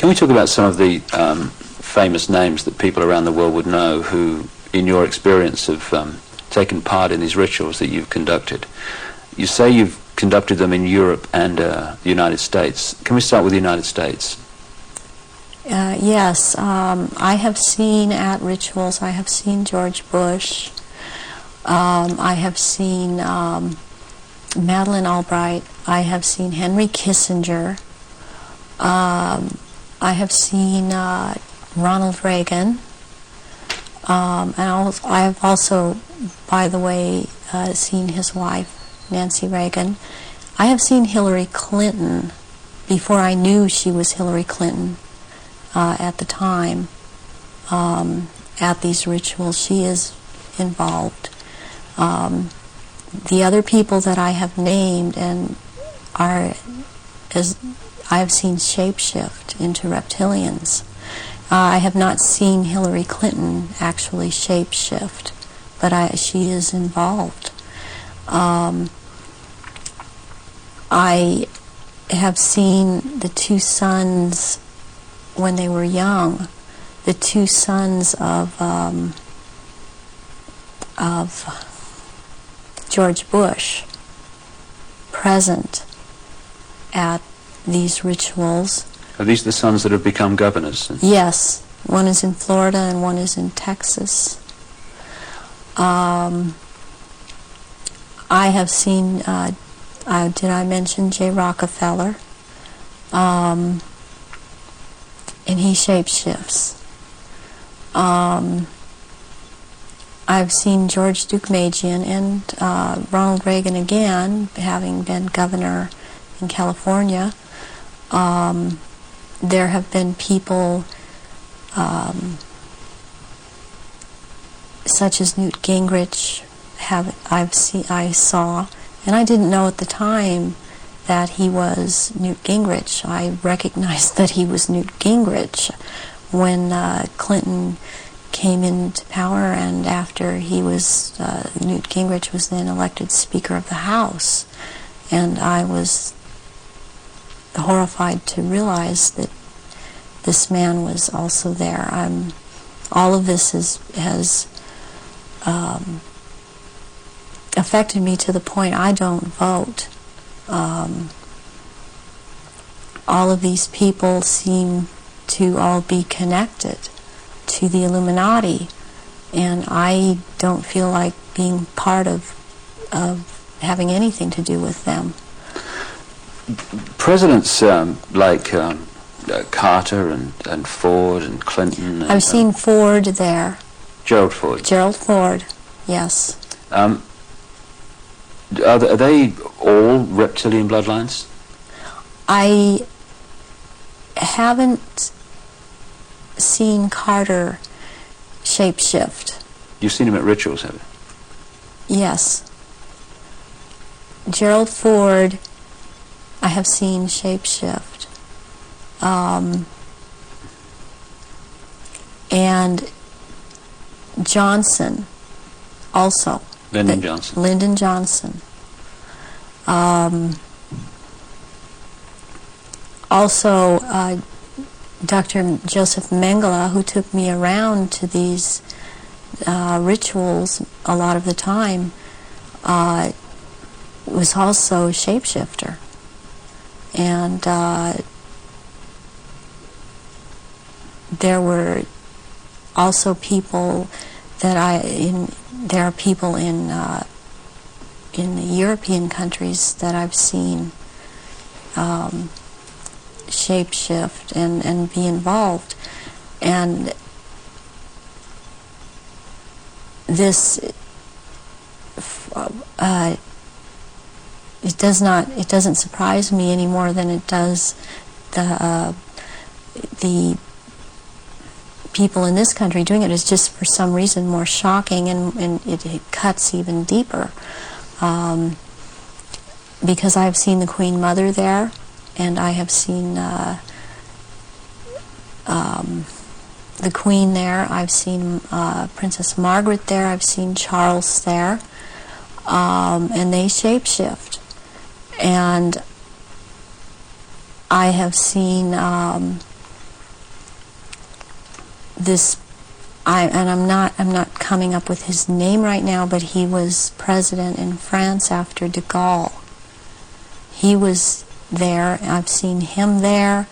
Can we talk about some of the famous names that people around the world would know who, in your experience, have taken part in these rituals that you've conducted? You say you've conducted them in Europe and the United States. Can we start with the United States? Yes, I have seen at rituals, I have seen George Bush, I have seen Madeleine Albright, I have seen Henry Kissinger, I have seen Ronald Reagan, and I have also, by the way, seen his wife, Nancy Reagan. I have seen Hillary Clinton before I knew she was Hillary Clinton at the time at these rituals. She is involved. The other people that I have named and are, as I have seen shapeshift into reptilians. I have not seen Hillary Clinton actually shapeshift, but she is involved. I have seen the two sons when they were young, the two sons of George Bush present at these rituals. Are these the sons that have become governors? Yes. One is in Florida and one is in Texas. I have seen, did I mention J. Rockefeller? And he shapeshifts. I've seen George Deukmejian and Ronald Reagan again, having been governor in California. There have been people such as Newt Gingrich. I saw, and I didn't know at the time that he was Newt Gingrich. I recognized that he was Newt Gingrich when Clinton came into power, and after he was, Newt Gingrich was then elected Speaker of the House. And I was horrified to realize that this man was also there. All of this has affected me to the point I don't vote. All of these people seem to all be connected to the Illuminati, and I don't feel like being part of having anything to do with them. Presidents like Carter and Ford and Clinton. I've seen Ford there. Gerald Ford. Gerald Ford, yes. Are they all reptilian bloodlines? I haven't seen Carter shapeshift. You've seen him at rituals, have you? Yes. Gerald Ford, I have seen shapeshift. And Johnson, also. Lyndon Johnson. Lyndon Johnson. Also, Dr. Joseph Mengele, who took me around to these rituals a lot of the time, was also a shapeshifter. And there were also people that there are people in the European countries that I've seen shapeshift and be involved. And this it doesn't surprise me any more than it does the people in this country doing it. Is just for some reason more shocking, and it cuts even deeper, because I've seen the Queen Mother there, and I have seen the Queen there. I've seen Princess Margaret there. I've seen Charles there, and they shapeshift. And I have seen I'm not coming up with his name right now, but he was president in France after de Gaulle. He was there. I've seen him there.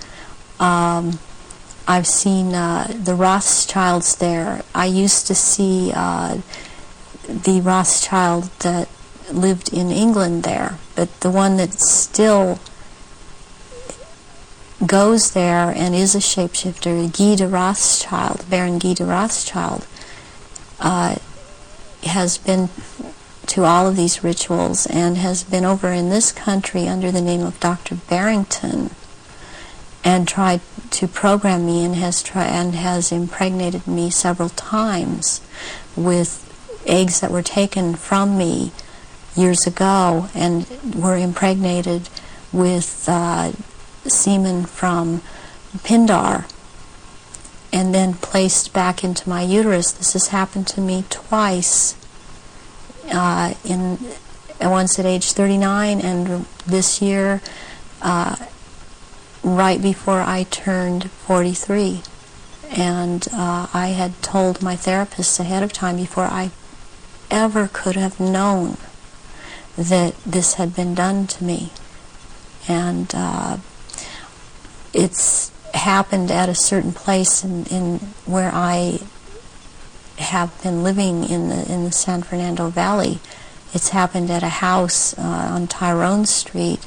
I've seen the Rothschilds there. I used to see the Rothschild that lived in England there, but the one that still goes there and is a shapeshifter, Guy de Rothschild, Baron Guy de Rothschild, has been to all of these rituals and has been over in this country under the name of Dr. Barrington and tried to program me and has impregnated me several times with eggs that were taken from me years ago and were impregnated with semen from Pindar and then placed back into my uterus. This has happened to me twice, once at age 39 and this year right before I turned 43. And I had told my therapist ahead of time, before I ever could have known that this had been done to me. And it's happened at a certain place in where I have been living in the San Fernando Valley. It's happened at a house on Tyrone Street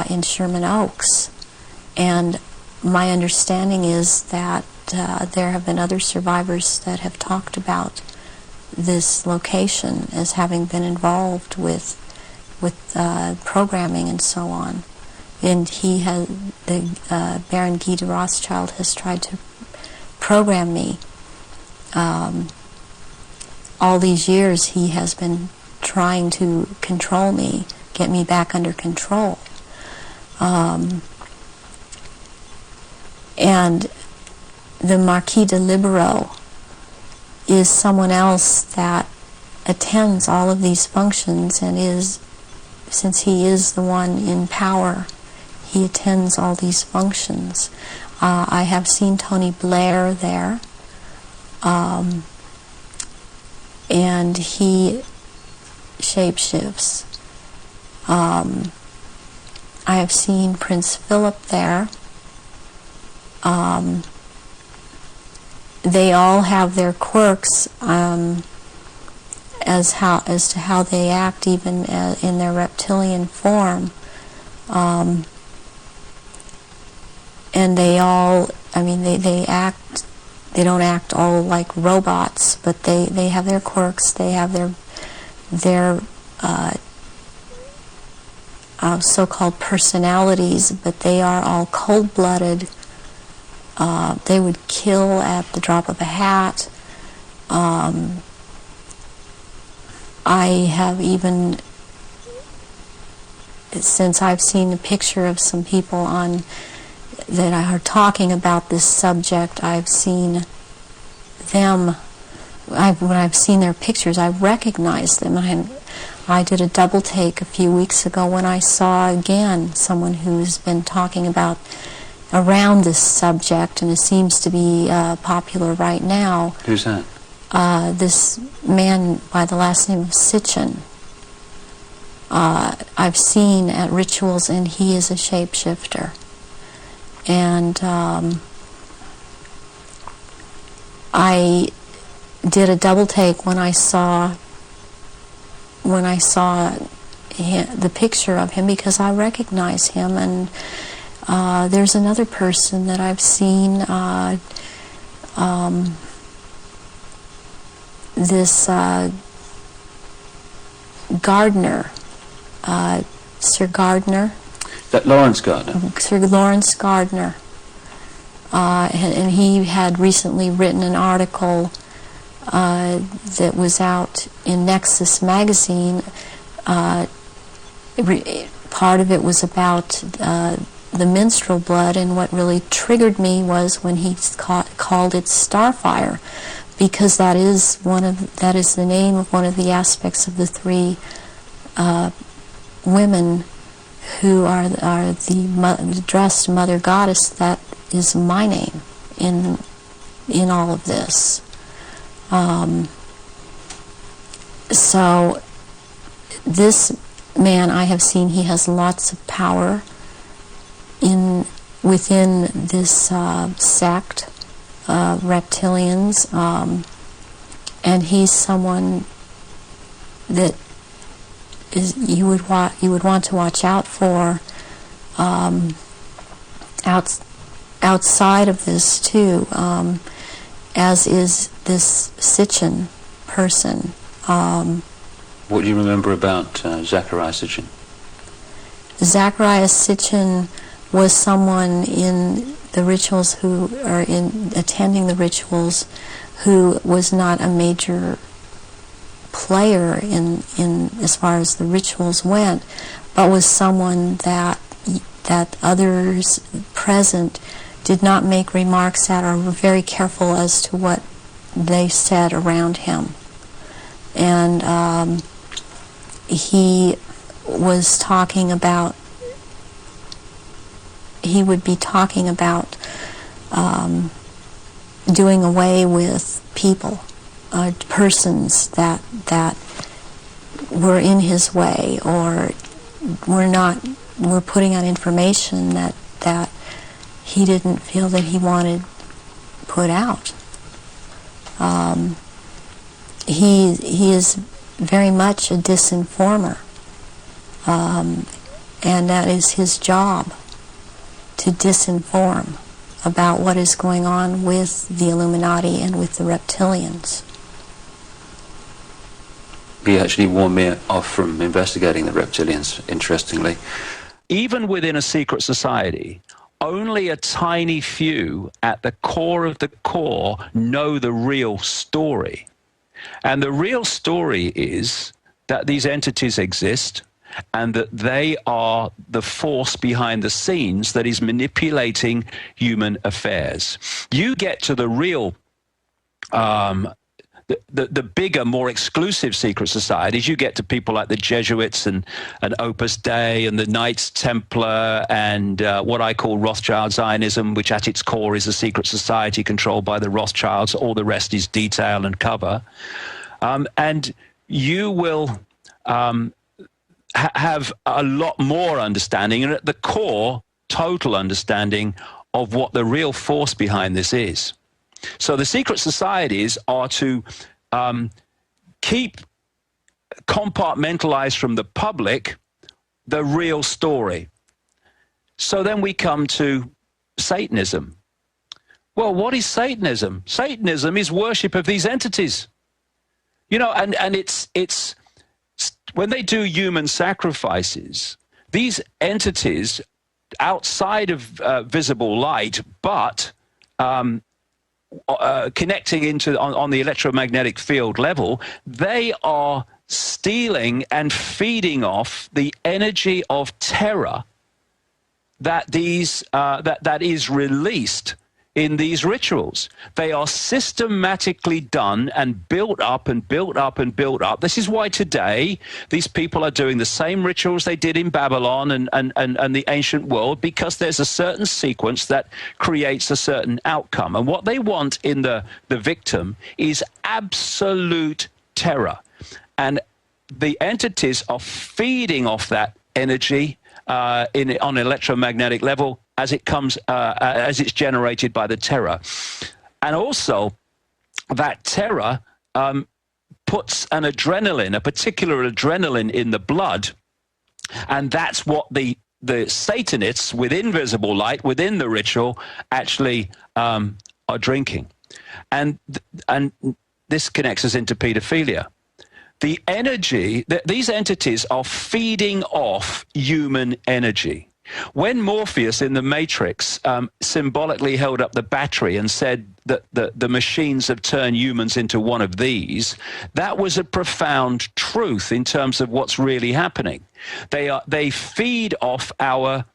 in Sherman Oaks. And my understanding is that there have been other survivors that have talked about this location as having been involved with programming and so on. And the Baron Guy de Rothschild has tried to program me. All these years he has been trying to control me, get me back under control. And the Marquis de Libero is someone else that attends all of these functions and since he is the one in power, he attends all these functions. I have seen Tony Blair there, and he shapeshifts. I have seen Prince Philip there. They all have their quirks as to how they act, even in their reptilian form. And they all, they act. They don't act all like robots, but they have their quirks. They have their so-called personalities, but they are all cold-blooded. They would kill at the drop of a hat. I have even, since I've seen a picture of some people that are talking about this subject, I've seen them, when I've seen their pictures, I recognize them. I did a double take a few weeks ago when I saw again someone who's been talking about around this subject, and it seems to be popular right now. Who's that? This man by the last name of Sitchin. I've seen at rituals, and he is a shapeshifter. And I did a double take when I saw the picture of him, because I recognize him. And there's another person that I've seen, this Gardner, Sir Gardner. That Lawrence Gardner? Sir Lawrence Gardner. And he had recently written an article that was out in Nexus magazine. Part of it was about the menstrual blood, and what really triggered me was when he called it Starfire, because that is the name of one of the aspects of the three women who are the dressed mother goddess. That is my name in in all of this. So this man I have seen, he has lots of power within this sect of reptilians, and he's someone that you would want to watch out for outside of this too, as is this Sitchin person. What do you remember about Zachariah Sitchin? Zachariah Sitchin was someone in the rituals attending the rituals who was not a major player in as far as the rituals went, but was someone that others present did not make remarks at, or were very careful as to what they said around him. And he was talking about, he would be talking about doing away with people, persons that were in his way, or were putting out information that he didn't feel that he wanted put out. He is very much a disinformer, and that is his job, to disinform about what is going on with the Illuminati and with the reptilians. He actually warned me off from investigating the reptilians, interestingly. Even within a secret society, only a tiny few at the core of the core know the real story. And the real story is that these entities exist and that they are the force behind the scenes that is manipulating human affairs. You get to the real the bigger, more exclusive secret societies, you get to people like the Jesuits and Opus Dei and the Knights Templar and what I call Rothschild Zionism, which at its core is a secret society controlled by the Rothschilds. All the rest is detail and cover. And you will have a lot more understanding, and at the core, total understanding of what the real force behind this is. So the secret societies are to keep compartmentalized from the public the real story. So then we come to Satanism. Well, what is Satanism? Satanism is worship of these entities. You know, and it's when they do human sacrifices, these entities outside of visible light, but connecting into on the electromagnetic field level, they are stealing and feeding off the energy of terror that that is released in these rituals. They are systematically done and built up and built up and built up. This is why today these people are doing the same rituals they did in Babylon and the ancient world, because there's a certain sequence that creates a certain outcome. And what they want in the victim is absolute terror. And the entities are feeding off that energy on an electromagnetic level as it comes, as it's generated by the terror. And also, that terror puts an adrenaline, a particular adrenaline in the blood, and that's what the Satanists within visible light, within the ritual, actually are drinking. And this connects us into pedophilia. The energy, these entities are feeding off human energy. When Morpheus in the Matrix symbolically held up the battery and said that the machines have turned humans into one of these, that was a profound truth in terms of what's really happening. They feed off our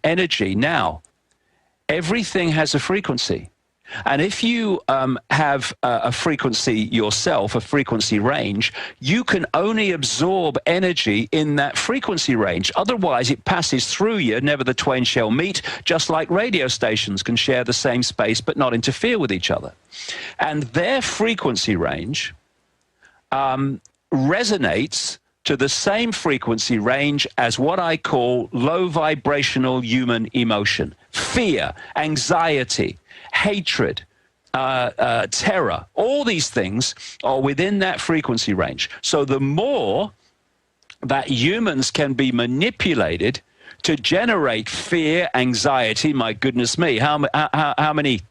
energy. Now, everything has a frequency. And if you have a frequency yourself, a frequency range, you can only absorb energy in that frequency range. Otherwise, it passes through you, never the twain shall meet, just like radio stations can share the same space but not interfere with each other. And their frequency range resonates to the same frequency range as what I call low vibrational human emotion. Fear, anxiety, hatred, terror, all these things are within that frequency range. So the more that humans can be manipulated to generate fear, anxiety, my goodness me, how many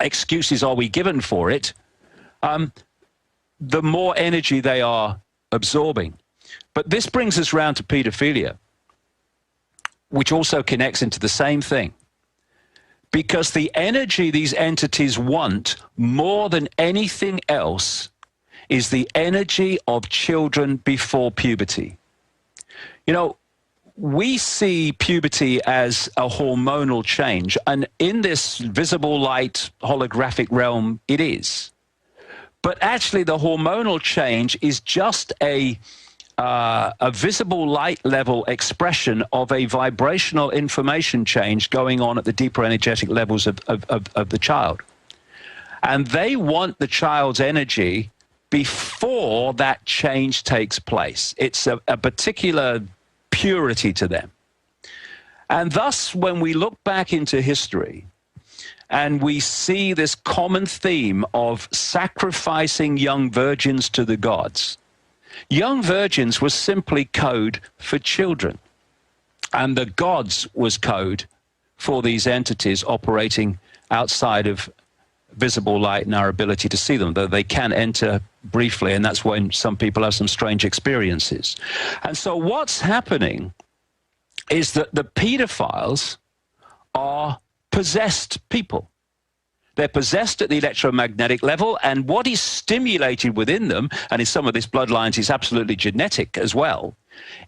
excuses are we given for it, the more energy they are absorbing. But this brings us round to pedophilia, which also connects into the same thing. Because the energy these entities want more than anything else is the energy of children before puberty. You know, we see puberty as a hormonal change, and in this visible light holographic realm, it is. But actually, the hormonal change is just a visible light level expression of a vibrational information change going on at the deeper energetic levels of the child. And they want the child's energy before that change takes place. It's a particular purity to them. And thus, when we look back into history and we see this common theme of sacrificing young virgins to the gods, young virgins was simply code for children, and the gods was code for these entities operating outside of visible light and our ability to see them, though they can enter briefly, and that's when some people have some strange experiences. And so what's happening is that the pedophiles are possessed people. They're possessed at the electromagnetic level, and what is stimulated within them, and in some of these bloodlines is absolutely genetic as well,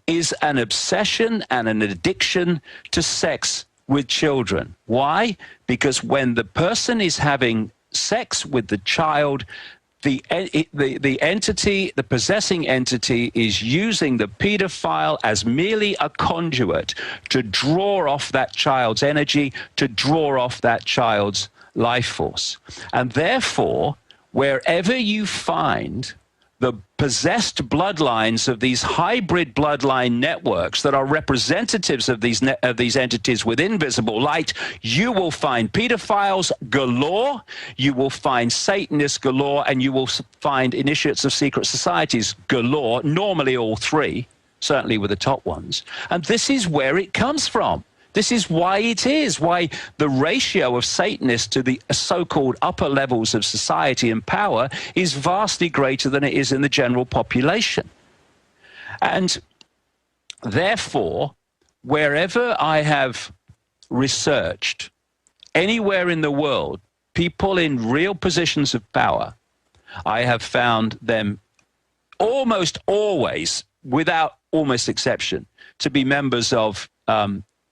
is an obsession and an addiction to sex with children. Why? Because when the person is having sex with the child, the entity, the possessing entity, is using the pedophile as merely a conduit to draw off that child's energy, to draw off that child's life force. And therefore, wherever you find the possessed bloodlines of these hybrid bloodline networks that are representatives of these entities with invisible light, you will find pedophiles galore, you will find Satanists galore, and you will find initiates of secret societies galore, normally all three, certainly with the top ones. And this is where it comes from. This is why it is, why the ratio of Satanists to the so-called upper levels of society and power is vastly greater than it is in the general population. And therefore, wherever I have researched, anywhere in the world, people in real positions of power, I have found them almost always, without almost exception, to be members of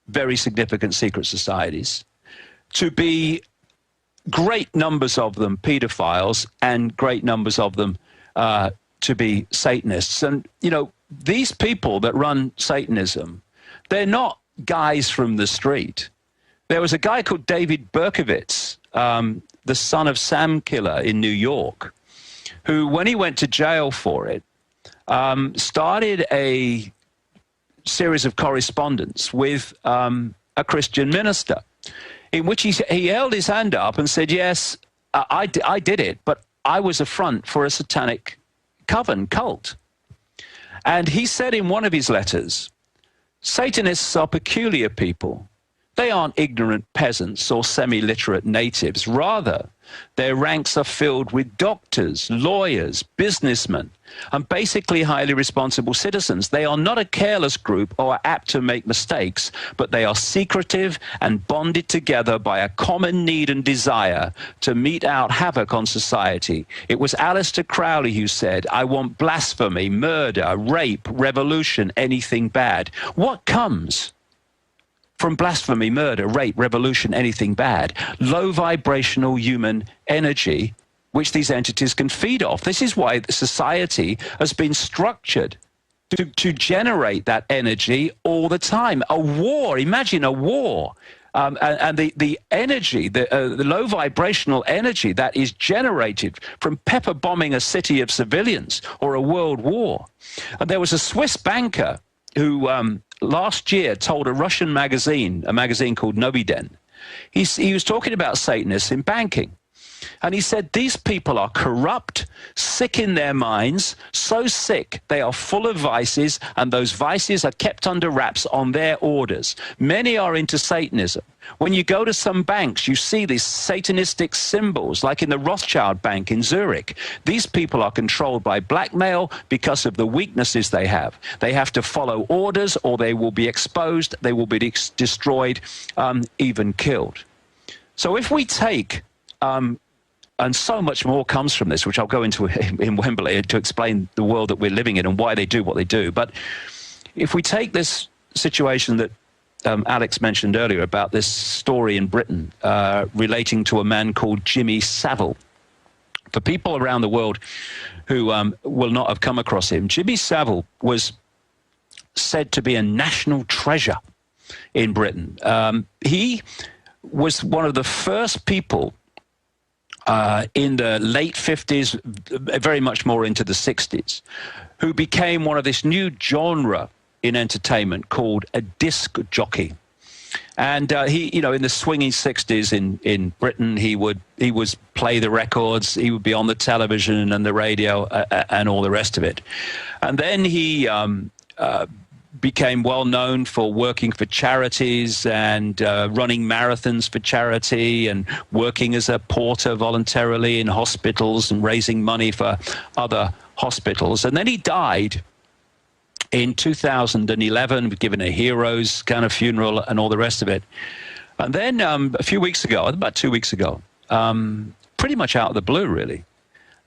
very significant secret societies, to be great numbers of them pedophiles, and great numbers of them to be Satanists. And, you know, these people that run Satanism, they're not guys from the street. There was a guy called David Berkowitz, the son of Sam Killer in New York, who, when he went to jail for it, started a series of correspondence with a Christian minister, in which he held his hand up and said, yes, I did it, but I was a front for a satanic coven cult. And he said in one of his letters, Satanists are peculiar people. They aren't ignorant peasants or semi-literate natives. Rather, their ranks are filled with doctors, lawyers, businessmen, and basically highly responsible citizens. They are not a careless group or are apt to make mistakes, but they are secretive and bonded together by a common need and desire to mete out havoc on society. It was Aleister Crowley who said, I want blasphemy, murder, rape, revolution, anything bad. What comes from blasphemy, murder, rape, revolution, anything bad. Low vibrational human energy, which these entities can feed off. This is why society has been structured to generate that energy all the time. A war, imagine a war. And the energy, the low vibrational energy that is generated from pepper bombing a city of civilians or a world war. And there was a Swiss banker who last year told a Russian magazine, a magazine called Noviden, he was talking about Satanists in banking. And he said, these people are corrupt, sick in their minds, so sick they are full of vices, and those vices are kept under wraps on their orders. Many are into Satanism. When you go to some banks, you see these satanistic symbols, like in the Rothschild Bank in Zurich. These people are controlled by blackmail because of the weaknesses they have. They have to follow orders, or they will be exposed, they will be destroyed, even killed. So if we take... and so much more comes from this, which I'll go into in Wembley to explain the world that we're living in and why they do what they do. But if we take this situation that Alex mentioned earlier about this story in Britain relating to a man called Jimmy Savile. For people around the world who will not have come across him, Jimmy Savile was said to be a national treasure in Britain. He was one of the first people in the late 50s, very much more into the 60s, who became one of this new genre in entertainment called a disc jockey. And he, you know, in the swinging 60s in Britain, he would play the records, he would be on the television and the radio and all the rest of it. And then he became well known for working for charities and running marathons for charity and working as a porter voluntarily in hospitals and raising money for other hospitals. And then he died in 2011, given a hero's kind of funeral and all the rest of it. And then a few weeks ago, about 2 weeks ago, pretty much out of the blue, really,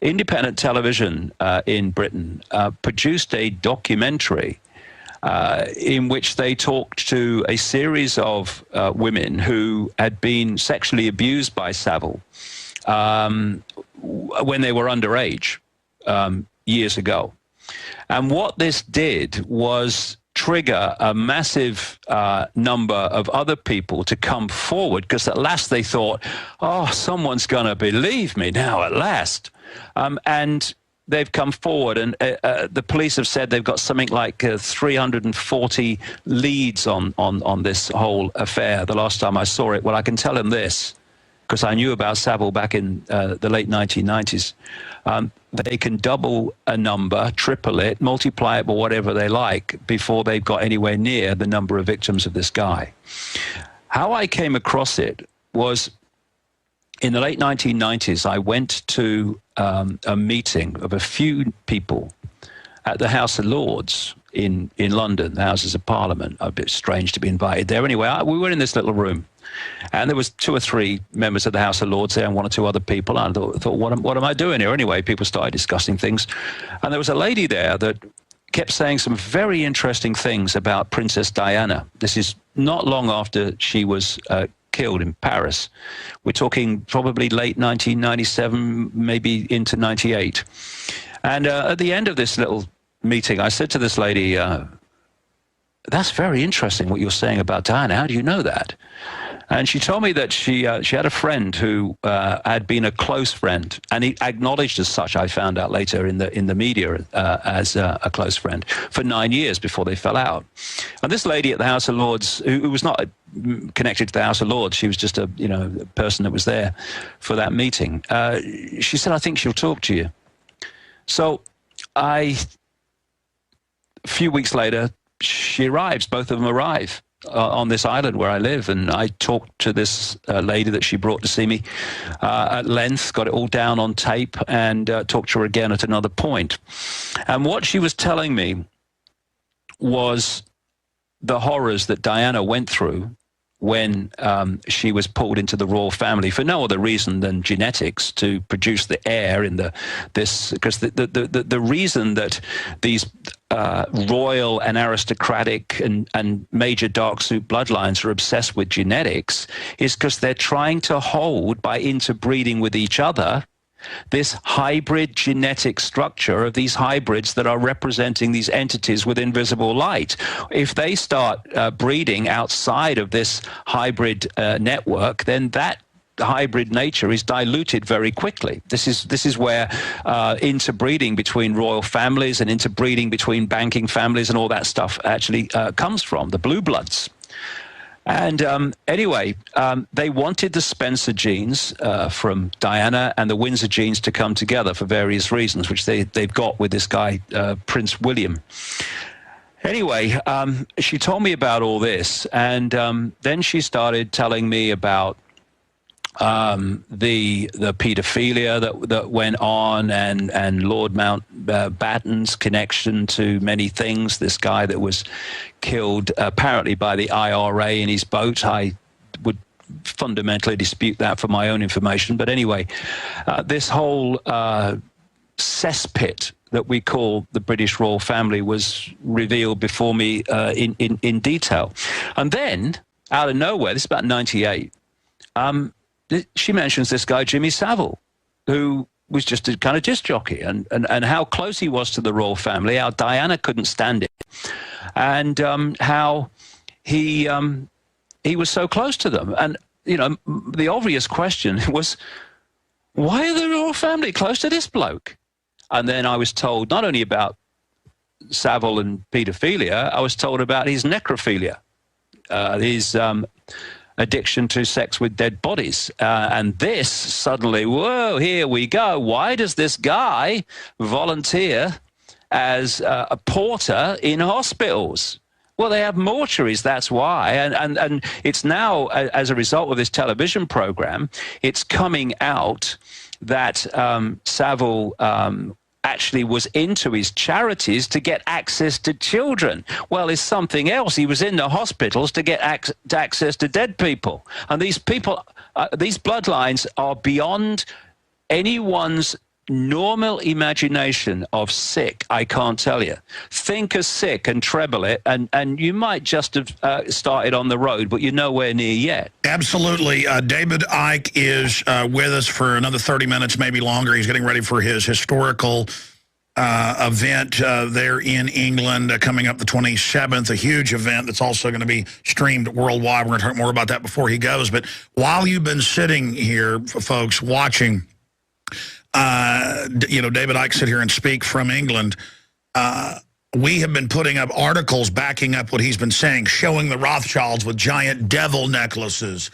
independent television in Britain produced a documentary in which they talked to a series of women who had been sexually abused by Savile when they were underage years ago. And what this did was trigger a massive number of other people to come forward, because at last they thought, oh, someone's going to believe me now at last. And they've come forward, and the police have said they've got something like 340 leads on this whole affair the last time I saw it. Well, I can tell them this, because I knew about Savile back in the late 1990s. They can double a number, triple it, multiply it by whatever they like before they've got anywhere near the number of victims of this guy. How I came across it was in the late 1990s, I went to a meeting of a few people at the House of Lords in London, the Houses of Parliament. A bit strange to be invited there. Anyway, we were in this little room, and there was 2 or 3 members of the House of Lords there and 1 or 2 other people. And I thought, what am I doing here? Anyway, people started discussing things. And there was a lady there that kept saying some very interesting things about Princess Diana. This is not long after she was killed in Paris. We're talking probably late 1997, maybe into 98. And at the end of this little meeting, I said to this lady, that's very interesting what you're saying about Diana. How do you know that? And she told me that she had a friend who had been a close friend, and he acknowledged as such, I found out later in the media, as a close friend, for 9 years before they fell out. And this lady at the House of Lords, who was not connected to the House of Lords, she was just a person that was there for that meeting. She said, I think she'll talk to you. So a few weeks later, she arrives, both of them arrive on this island where I live, and I talked to this lady that she brought to see me at length, got it all down on tape, and talked to her again at another point. And what she was telling me was the horrors that Diana went through when she was pulled into the royal family for no other reason than genetics, to produce the heir in this, because the reason that these royal and aristocratic and major dark suit bloodlines are obsessed with genetics is because they're trying to hold, by interbreeding with each other, this hybrid genetic structure of these hybrids that are representing these entities with invisible light. If they start breeding outside of this hybrid network, then that hybrid nature is diluted very quickly. This is where interbreeding between royal families and interbreeding between banking families and all that stuff actually comes from, the blue bloods. And anyway, they wanted the Spencer genes from Diana and the Windsor genes to come together for various reasons, which they've got with this guy, Prince William. Anyway, she told me about all this, and then she started telling me about the pedophilia that went on, and Lord Mountbatten's connection to many things. This guy that was killed apparently by the IRA in his boat. I would fundamentally dispute that for my own information. But anyway, this whole cesspit that we call the British royal family was revealed before me in detail. And then, out of nowhere, this is about 98, she mentions this guy, Jimmy Savile, who was just a kind of disc jockey, and how close he was to the royal family, how Diana couldn't stand it, and how he was so close to them. And, you know, the obvious question was, why are the royal family close to this bloke? And then I was told not only about Savile and pedophilia, I was told about his necrophilia, his addiction to sex with dead bodies. And this suddenly, whoa, here we go. Why does this guy volunteer as a porter in hospitals? Well, they have mortuaries, that's why. And it's now, as a result of this television program, it's coming out that Savile actually was into his charities to get access to children. Well, it's something else. He was in the hospitals to get access to dead people. And these people, these bloodlines are beyond anyone's normal imagination of sick, I can't tell you. Think of sick and treble it, and you might just have started on the road, but you're nowhere near yet. Absolutely. David Icke is with us for another 30 minutes, maybe longer. He's getting ready for his historical event there in England coming up the 27th, a huge event that's also going to be streamed worldwide. We're going to talk more about that before he goes. But while you've been sitting here, folks, watching, you know, David Icke sit here and speak from England, we have been putting up articles backing up what he's been saying, showing the Rothschilds with giant devil necklaces,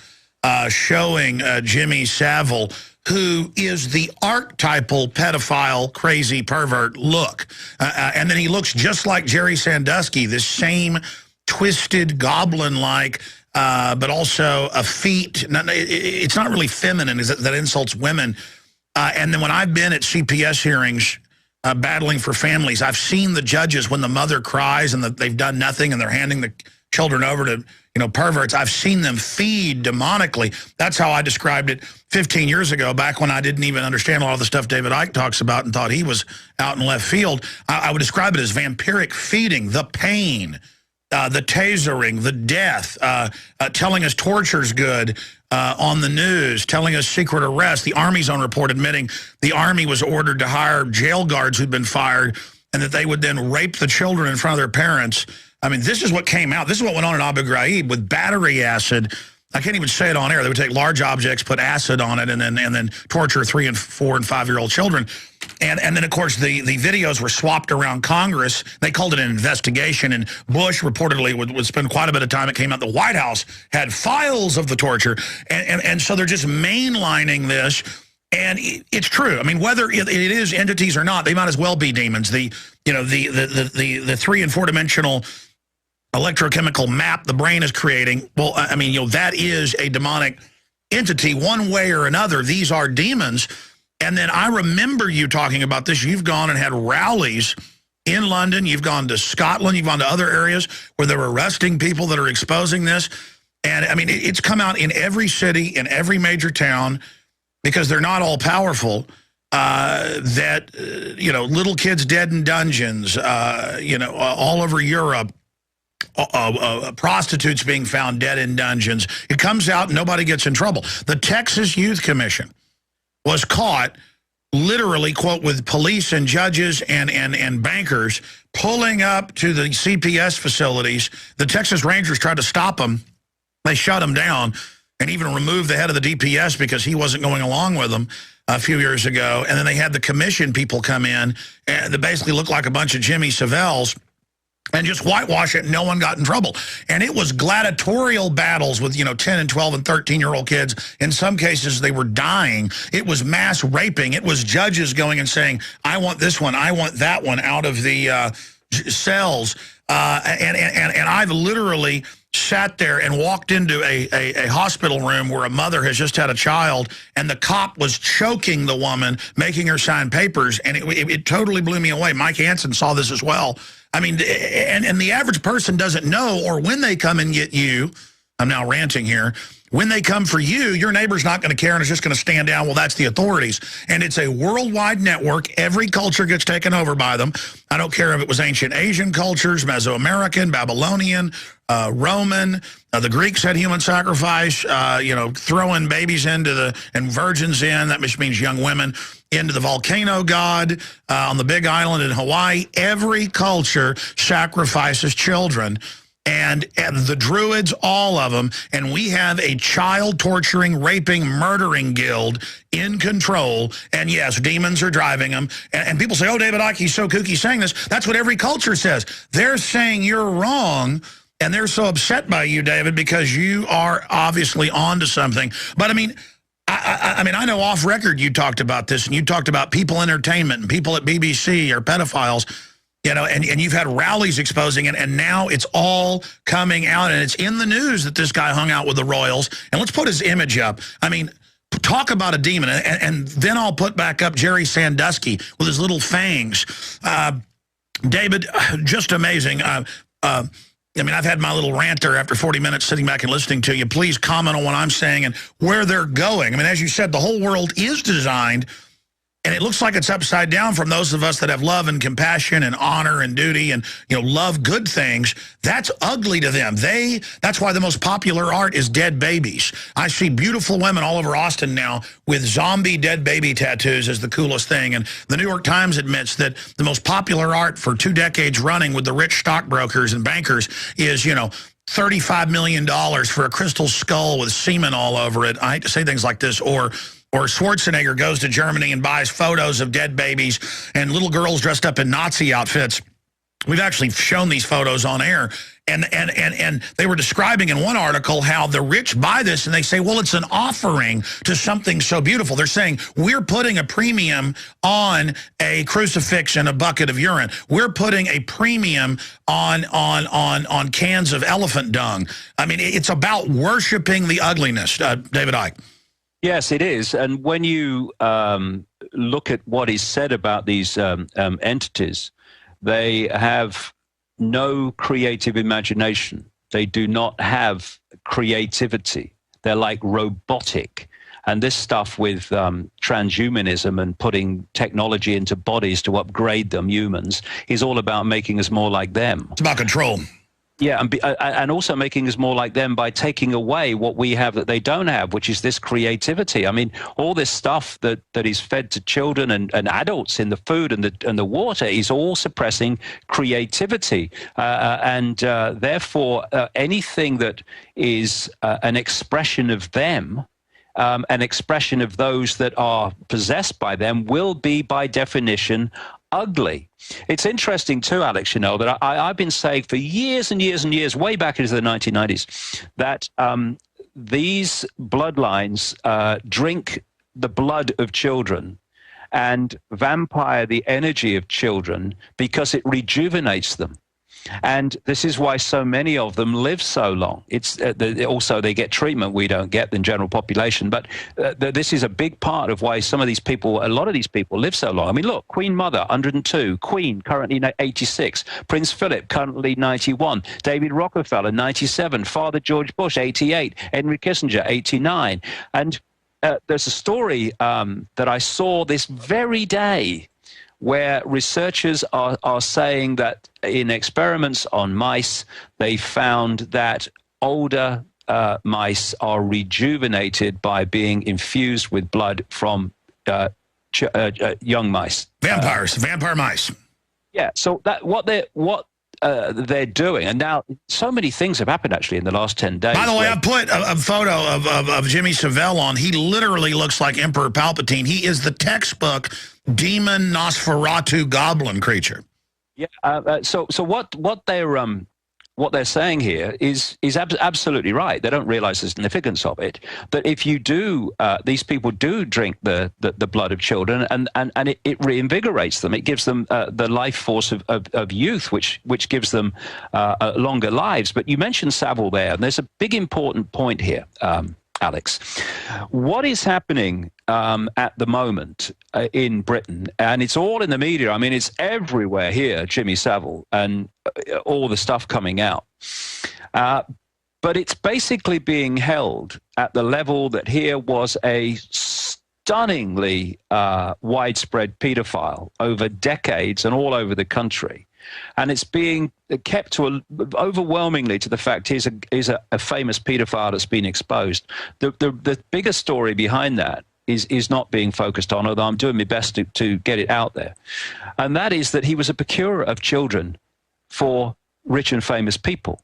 showing Jimmy Savile, who is the archetypal pedophile, crazy pervert look. And then he looks just like Jerry Sandusky, this same twisted, goblin-like, but also a feat. It's not really feminine, that insults women. And then when I've been at CPS hearings battling for families, I've seen the judges when the mother cries and they've done nothing and they're handing the children over to, you know, perverts. I've seen them feed demonically. That's how I described it 15 years ago, back when I didn't even understand a lot of the stuff David Icke talks about and thought he was out in left field. I would describe it as vampiric feeding, the pain, the tasering, the death, telling us torture's good on the news, telling us secret arrest. The Army's own report admitting the Army was ordered to hire jail guards who'd been fired and that they would then rape the children in front of their parents. I mean, this is what came out. This is what went on in Abu Ghraib with battery acid. I can't even say it on air. They would take large objects, put acid on it, and then torture 3-, 4-, and 5-year-old children. And then, of course, the videos were swapped around Congress. They called it an investigation, and Bush reportedly would spend quite a bit of time. It came out the White House had files of the torture. And so they're just mainlining this. And it's true. I mean, whether it is entities or not, they might as well be demons. The 3- and 4-dimensional electrochemical map the brain is creating, well, I mean, you know, that is a demonic entity one way or another. These are demons. And then I remember you talking about this. You've gone and had rallies in London. You've gone to Scotland. You've gone to other areas where they're arresting people that are exposing this. And, I mean, it's come out in every city, in every major town, because they're not all powerful. that, little kids dead in dungeons, all over Europe, prostitutes being found dead in dungeons. It comes out, nobody gets in trouble. The Texas Youth Commission was caught literally, quote, with police and judges and bankers pulling up to the CPS facilities. The Texas Rangers tried to stop them. They shut them down and even removed the head of the DPS because he wasn't going along with them a few years ago. And then they had the commission people come in and they basically looked like a bunch of Jimmy Saviles and just whitewash it, and no one got in trouble. And it was gladiatorial battles with, 10 and 12 and 13-year-old kids. In some cases, they were dying. It was mass raping. It was judges going and saying, I want this one, I want that one out of the cells. And I've literally sat there and walked into a hospital room where a mother has just had a child, and the cop was choking the woman, making her sign papers, and it totally blew me away. Mike Hansen saw this as well. I mean, and the average person doesn't know, or when they come and get you, I'm now ranting here, when they come for you, your neighbor's not going to care and it's just going to stand down, well, that's the authorities. And it's a worldwide network. Every culture gets taken over by them. I don't care if it was ancient Asian cultures, Mesoamerican, Babylonian, Roman. The Greeks had human sacrifice, throwing babies and virgins in, that just means young women, into the volcano god on the Big Island in Hawaii. Every culture sacrifices children. And the Druids, all of them, and we have a child torturing, raping, murdering guild in control, and yes, demons are driving them, and people say, oh, David Icke, he's so kooky saying this. That's what every culture says. They're saying you're wrong, and they're so upset by you, David, because you are obviously onto something. But I mean, I know off record you talked about this, and you talked about People Entertainment and people at BBC are pedophiles. And you've had rallies exposing it, and now it's all coming out, and it's in the news that this guy hung out with the royals. And let's put his image up. I mean, talk about a demon. And then I'll put back up Jerry Sandusky with his little fangs. David, just amazing. I've had my little rant there after 40 minutes sitting back and listening to you. Please comment on what I'm saying and where they're going. I mean, as you said, the whole world is designed, and it looks like it's upside down from those of us that have love and compassion and honor and duty and, love good things. That's ugly to them. That's why the most popular art is dead babies. I see beautiful women all over Austin now with zombie dead baby tattoos as the coolest thing. And the New York Times admits that the most popular art for 2 decades running with the rich stockbrokers and bankers is, $35 million for a crystal skull with semen all over it. I hate to say things like this. Or Schwarzenegger goes to Germany and buys photos of dead babies and little girls dressed up in Nazi outfits. We've actually shown these photos on air. And they were describing in one article how the rich buy this and they say, well, it's an offering to something so beautiful. They're saying, we're putting a premium on a crucifix and a bucket of urine. We're putting a premium on cans of elephant dung. I mean, it's about worshiping the ugliness, David Icke. Yes, it is. And when you look at what is said about these entities, they have no creative imagination. They do not have creativity. They're like robotic. And this stuff with transhumanism and putting technology into bodies to upgrade them, humans, is all about making us more like them. It's about control. Yeah, and also making us more like them by taking away what we have that they don't have, which is this creativity. I mean, all this stuff that is fed to children and adults in the food and the water is all suppressing creativity. Therefore, anything that is an expression of them, an expression of those that are possessed by them, will be, by definition, ugly. It's interesting too, Alex, that I've been saying for years and years and years, way back into the 1990s, that these bloodlines drink the blood of children and vampire the energy of children because it rejuvenates them. And this is why so many of them live so long. It's also they get treatment we don't get in general population. But this is a big part of why a lot of these people live so long. I mean, look, Queen Mother, 102. Queen, currently 86. Prince Philip, currently 91. David Rockefeller, 97. Father George Bush, 88. Henry Kissinger, 89. And there's a story that I saw this very day where researchers are saying that in experiments on mice, they found that older mice are rejuvenated by being infused with blood from young mice. Vampires, vampire mice. Yeah, so that what they're doing, and now so many things have happened actually in the last 10 days. By the way, I put a photo of Jimmy Savile on. He literally looks like Emperor Palpatine. He is the textbook demon Nosferatu goblin creature. Yeah. So what they're saying here is absolutely right. They don't realize the significance of it. That if you do, these people do drink the blood of children, and it reinvigorates them. It gives them the life force of youth, which gives them longer lives. But you mentioned Savile there, and there's a big important point here, Alex. What is happening at the moment in Britain, and it's all in the media. I mean, it's everywhere here, Jimmy Savile, and all the stuff coming out. But it's basically being held at the level that here was a stunningly widespread paedophile over decades and all over the country. And it's being kept to overwhelmingly to the fact he's a famous paedophile that's been exposed. The bigger story behind that is not being focused on, although I'm doing my best to get it out there. And that is that he was a procurer of children for rich and famous people.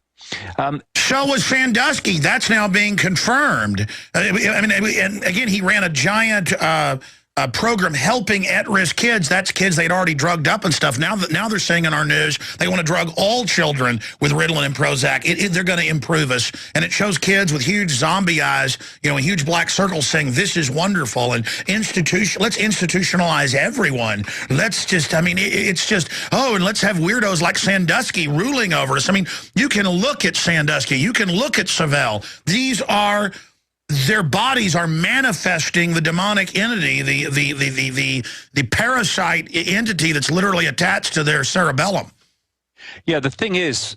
So was Sandusky. That's now being confirmed. I mean, and again, he ran a giant program helping at-risk kids. That's kids they'd already drugged up and stuff. Now they're saying in our news they want to drug all children with Ritalin and Prozac. They're going to improve us. And it shows kids with huge zombie eyes, and huge black circles saying, this is wonderful. And let's institutionalize everyone. Let's just, it's just, and let's have weirdos like Sandusky ruling over us. I mean, you can look at Sandusky. You can look at Savile. Their bodies are manifesting the demonic entity, the parasite entity that's literally attached to their cerebellum. Yeah, the thing is,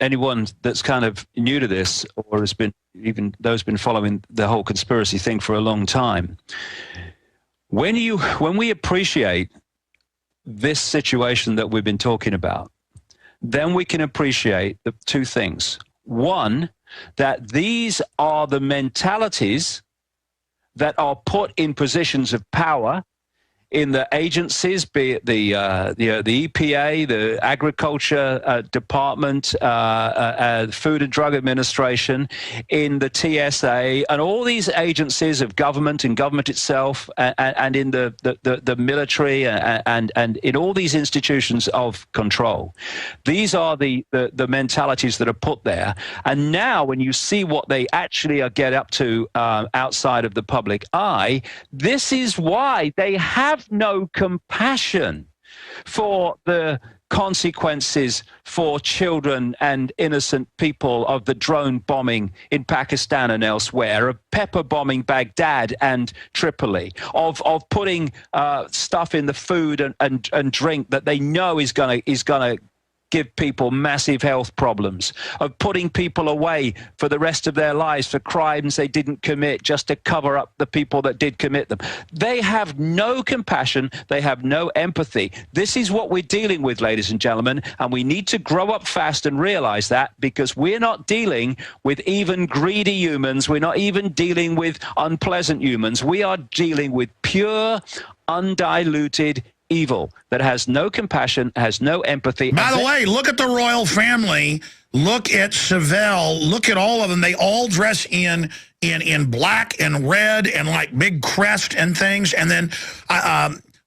anyone that's kind of new to this, or has been, even those been following the whole conspiracy thing for a long time, when we appreciate this situation that we've been talking about, then we can appreciate the two things. One, that these are the mentalities that are put in positions of power in the agencies, be it the EPA, the Agriculture Department, Food and Drug Administration, in the TSA, and all these agencies of government and government itself, and in the military, and in all these institutions of control. These are the mentalities that are put there. And now when you see what they actually get up to outside of the public eye, this is why they have no compassion for the consequences for children and innocent people of the drone bombing in Pakistan and elsewhere, of pepper bombing Baghdad and Tripoli, of putting stuff in the food and drink that they know is gonna give people massive health problems, of putting people away for the rest of their lives for crimes they didn't commit just to cover up the people that did commit them. They have no compassion. They have no empathy. This is what we're dealing with, ladies and gentlemen, and we need to grow up fast and realize that, because we're not dealing with even greedy humans. We're not even dealing with unpleasant humans. We are dealing with pure, undiluted evil that has no compassion, has no empathy. By the way, look at the royal family. Look at Savile. Look at all of them. They all dress in black and red and like big crest and things. And then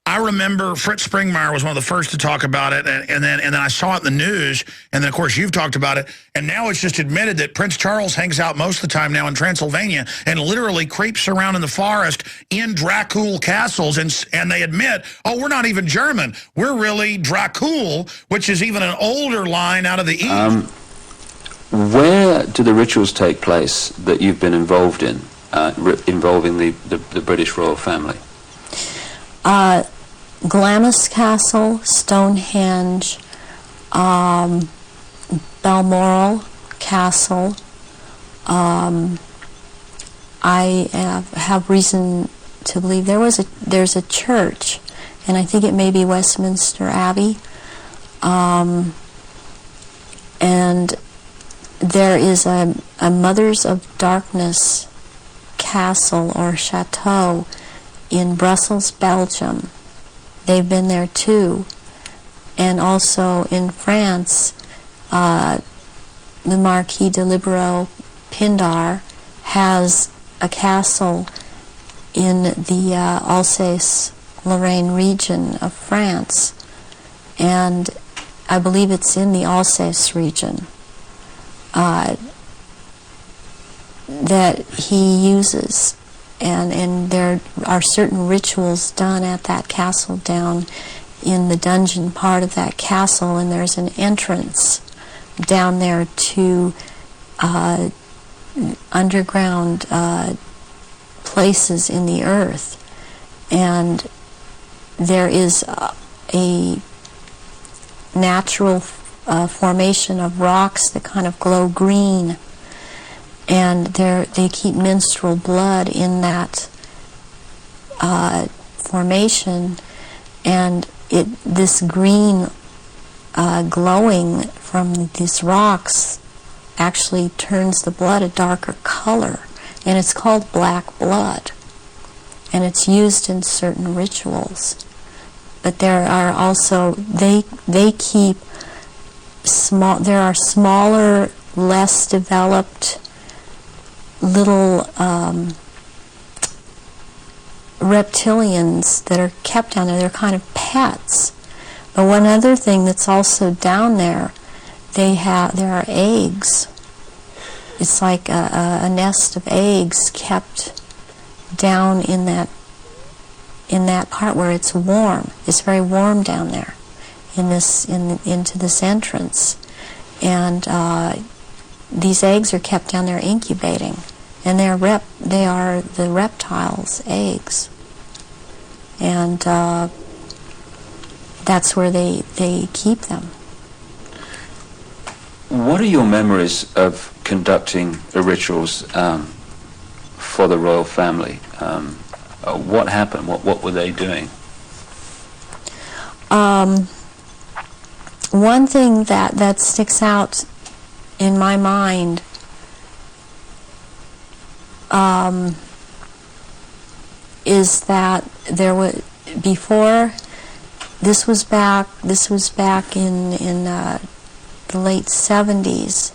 I remember Fritz Springmeier was one of the first to talk about it, and then I saw it in the news, and then of course you've talked about it, and now it's just admitted that Prince Charles hangs out most of the time now in Transylvania and literally creeps around in the forest in Dracul castles, and they admit, oh, we're not even German, we're really Dracul, which is even an older line out of the East. Where do the rituals take place that you've been involved in, involving the British royal family? Glamis Castle, Stonehenge, Balmoral Castle, I have reason to believe there's a church, and I think it may be Westminster Abbey, and there is a Mothers of Darkness castle or chateau in Brussels, Belgium. They've been there too. And also in France, the Marquis de Libero Pindar has a castle in the Alsace-Lorraine region of France, and I believe it's in the Alsace region that he uses, and there are certain rituals done at that castle down in the dungeon part of that castle, and there's an entrance down there to underground places in the earth, and there is a natural formation of rocks that kind of glow green, and they keep menstrual blood in that formation, and this green glowing from these rocks actually turns the blood a darker color, and it's called black blood, and it's used in certain rituals. But there are also, they keep small, there are smaller, less developed little reptilians that are kept down there. They're kind of pets. But one other thing that's also down there, there are eggs. It's like a nest of eggs kept down in that part where it's warm. It's very warm down there into this entrance, and these eggs are kept down there incubating, and they are the reptiles' eggs, and that's where they keep them. What are your memories of conducting the rituals for the royal family? What happened? What were they doing? One thing that sticks out in my mind is that there was before. This was back in the late 70s.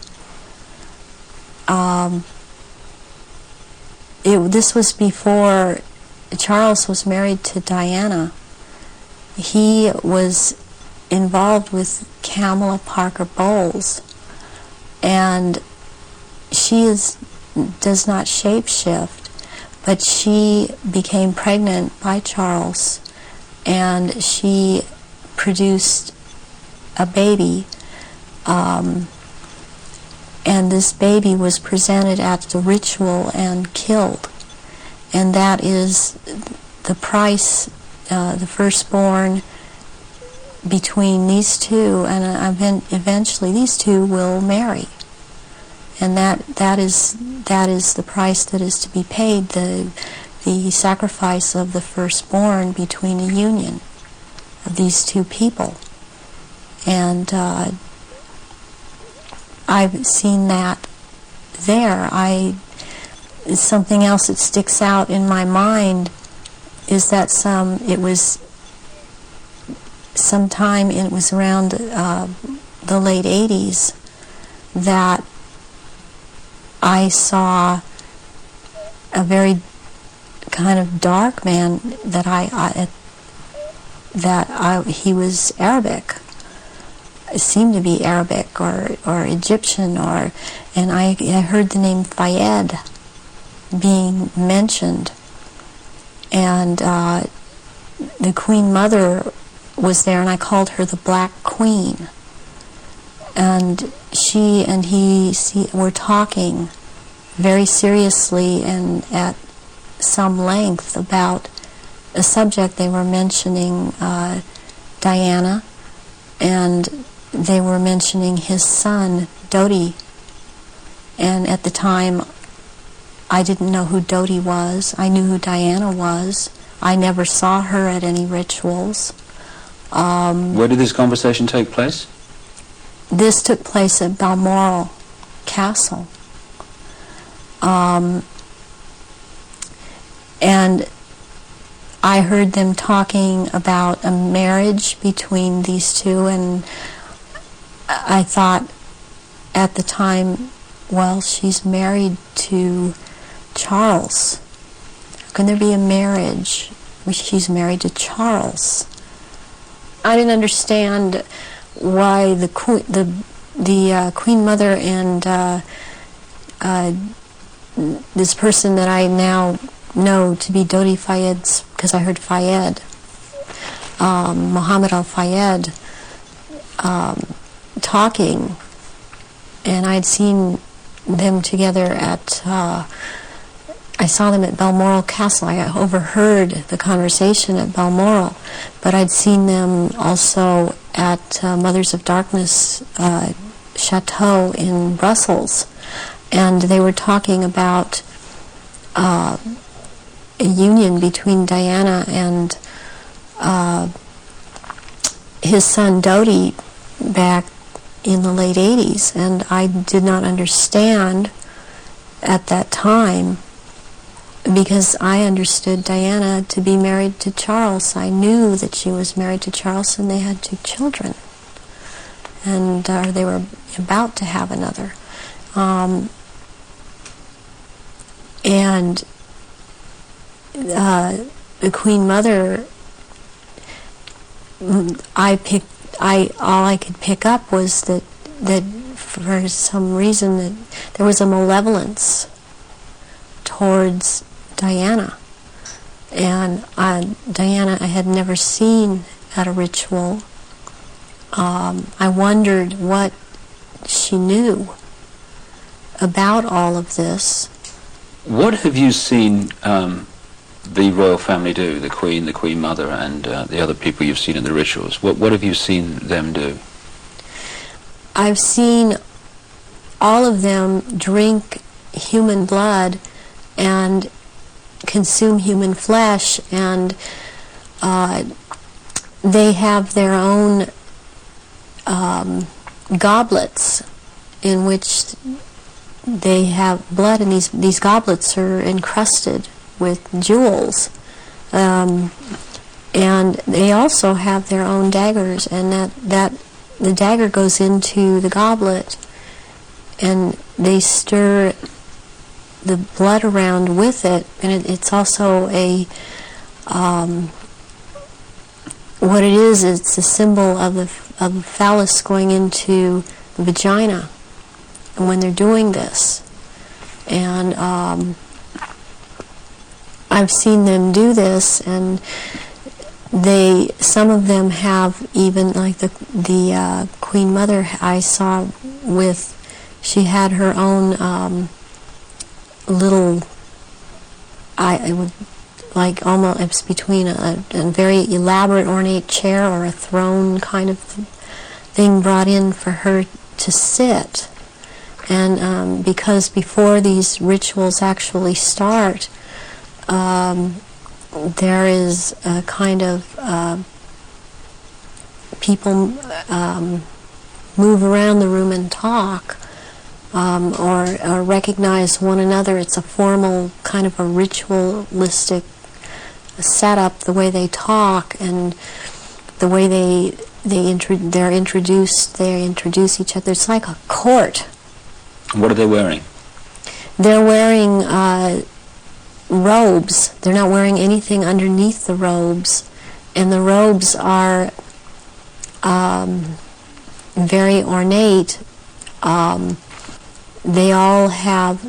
This was before Charles was married to Diana. He was involved with Kamala Parker Bowles, and she does not shapeshift, but she became pregnant by Charles, and she produced a baby, and this baby was presented at the ritual and killed, and that is the price, the firstborn between these two, and eventually these two will marry, and that is the price that is to be paid, the sacrifice of the firstborn between a union of these two people. And I've seen that there. Something else that sticks out in my mind is that it was around the late 80s that I saw a very kind of dark man he was Arabic. It seemed to be Arabic or Egyptian, and I heard the name Fayed being mentioned, and the Queen Mother was there, and I called her the Black Queen, and she and he were talking very seriously and at some length about a subject. They were mentioning Diana, and they were mentioning his son Dodi, and at the time I didn't know who Dodi was. I knew who Diana was. I never saw her at any rituals. Where did this conversation take place? This took place at Balmoral Castle. And I heard them talking about a marriage between these two, and I thought at the time, well, she's married to Charles. How can there be a marriage? She's married to Charles. I didn't understand why the Queen Mother and this person that I now know to be Dodi Fayed's, because I heard Fayed, Muhammad al-Fayed, talking, and I'd seen them together at, I saw them at Balmoral Castle. I overheard the conversation at Balmoral, but I'd seen them also at Mothers of Darkness Chateau in Brussels, and they were talking about a union between Diana and his son Dodi back in the late 80s, and I did not understand at that time, because I understood Diana to be married to Charles. I knew that she was married to Charles, and they had 2 children, and they were about to have another. And the Queen Mother, all I could pick up was that for some reason that there was a malevolence towards Diana, and Diana I had never seen at a ritual. I wondered what she knew about all of this. What have you seen the royal family do, the Queen Mother, and the other people you've seen in the rituals? What have you seen them do? I've seen all of them drink human blood and consume human flesh, and they have their own goblets in which they have blood, and these goblets are encrusted with jewels, and they also have their own daggers, and that the dagger goes into the goblet, and they stir the blood around with it, and it's also a what it is, it's a symbol of the phallus going into the vagina, and when they're doing this, and I've seen them do this, and some of them have even, like the Queen Mother I saw with, she had her own little, it would, like almost, it's between a very elaborate ornate chair or a throne kind of thing brought in for her to sit. And because before these rituals actually start, there is a kind of people move around the room and talk, or recognize one another. It's a formal kind of a ritualistic setup, the way they talk and the way they introduce each other. It's like a court. What are they wearing? They're wearing robes. They're not wearing anything underneath the robes, and the robes are very ornate. They all have,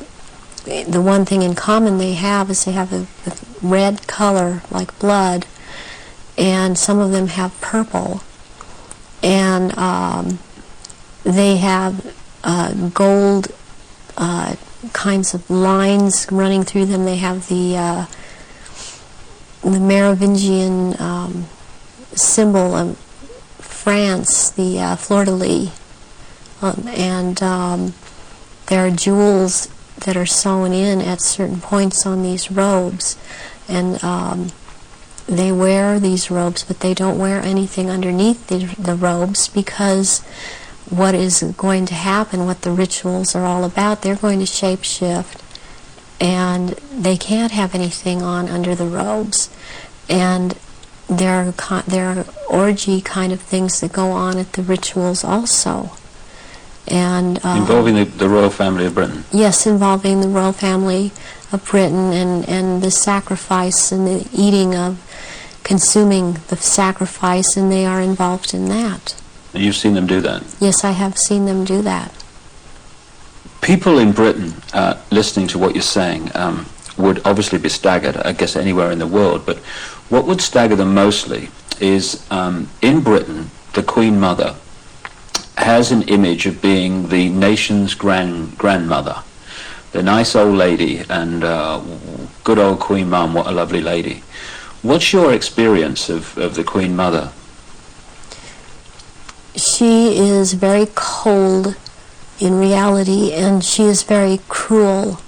the one thing in common they have is they have a red color like blood, and some of them have purple, and they have gold kinds of lines running through them. They have the Merovingian symbol of France, the fleur-de-lis, and there are jewels that are sewn in at certain points on these robes, and they wear these robes, but they don't wear anything underneath the robes, because what is going to happen, what the rituals are all about, they're going to shapeshift, and they can't have anything on under the robes. And there are orgy kind of things that go on at the rituals also. And involving the royal family of Britain? Yes, involving the royal family of Britain, and the sacrifice and the eating of, consuming the sacrifice, and they are involved in that. And you've seen them do that? Yes, I have seen them do that. People in Britain, listening to what you're saying, would obviously be staggered, I guess anywhere in the world, but what would stagger them mostly is, in Britain, the Queen Mother has an image of being the nation's grandmother. The nice old lady, and good old Queen Mum, what a lovely lady. What's your experience of the Queen Mother? She is very cold in reality, and she is very cruel,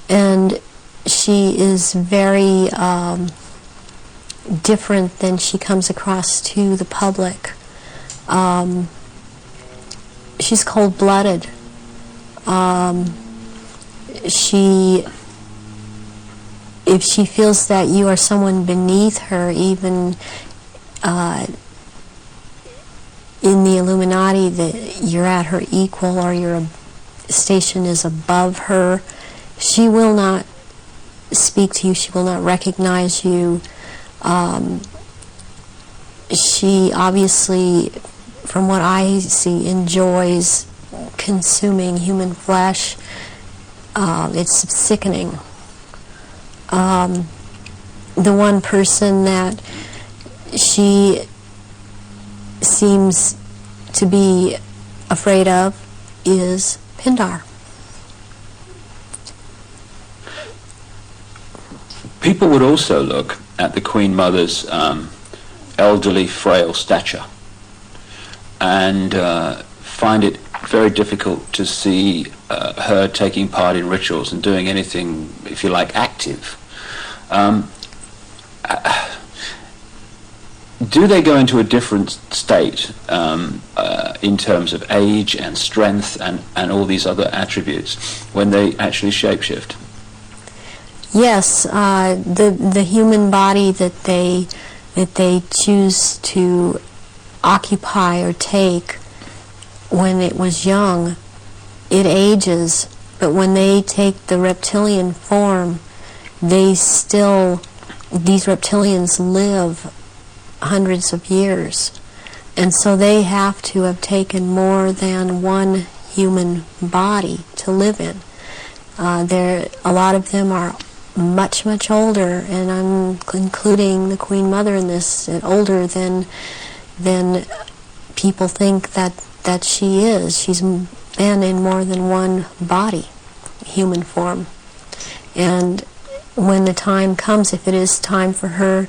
and she is very different than she comes across to the public. She's cold-blooded. If she feels that you are someone beneath her, even in the Illuminati, that you're at her equal or your station is above her, she will not speak to you, she will not recognize you. She obviously, from what I see, enjoys consuming human flesh. It's sickening. The one person that she seems to be afraid of is Pindar. People would also look at the Queen Mother's elderly, frail stature and find it very difficult to see her taking part in rituals and doing anything, if you like, active. Do they go into a different state in terms of age and strength and all these other attributes when they actually shapeshift? Yes, the human body that they choose to occupy or take when it was young, it ages, but when they take the reptilian form, these reptilians live hundreds of years, and so they have to have taken more than one human body to live in. A lot of them are much, much older, and I'm including the Queen Mother in this, older than people think that she is. She's been in more than one body, human form. And when the time comes, if it is time for her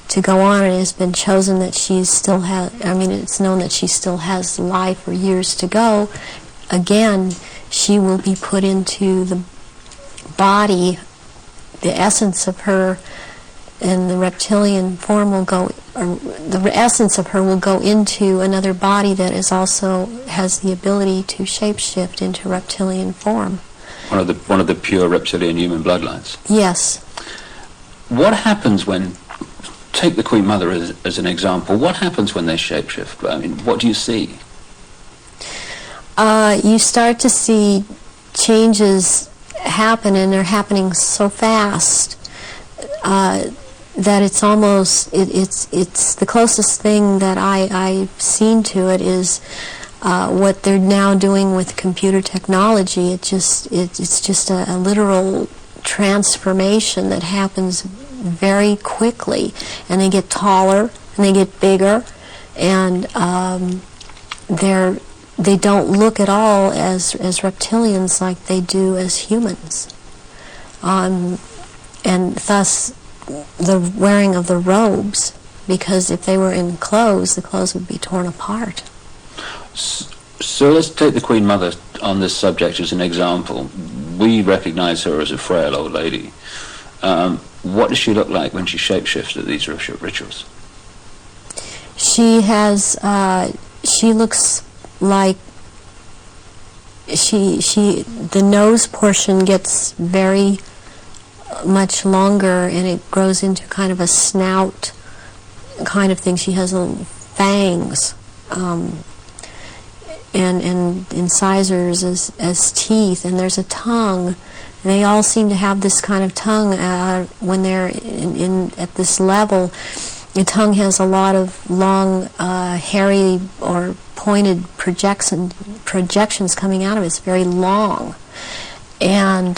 to go on, and it has been chosen that she still has, it's known that she still has life or years to go, again, she will be put into the body, the essence of her, and the reptilian form will go, or the essence of her will go into another body that is also has the ability to shapeshift into reptilian form. One of the pure reptilian human bloodlines. Yes. What happens when, take the Queen Mother as an example, what happens when they shapeshift? I mean, what do you see? You start to see changes happen, and they're happening so fast that it's almost, it's the closest thing that I've seen to it is what they're now doing with computer technology. It's just a literal transformation that happens very quickly, and they get taller and they get bigger, and they don't look at all as reptilians like they do as humans, and thus the wearing of the robes, because if they were in clothes, the clothes would be torn apart. So let's take the Queen Mother on this subject as an example. we recognize her as a frail old lady. What does she look like when she shapeshifts at these rituals? She has, she looks like, the nose portion gets very much longer, and it grows into kind of a snout kind of thing. She has little fangs, and incisors as teeth, and there's a tongue. They all seem to have this kind of tongue when they're at this level. The tongue has a lot of long, hairy or pointed projections coming out of it. It's very long. And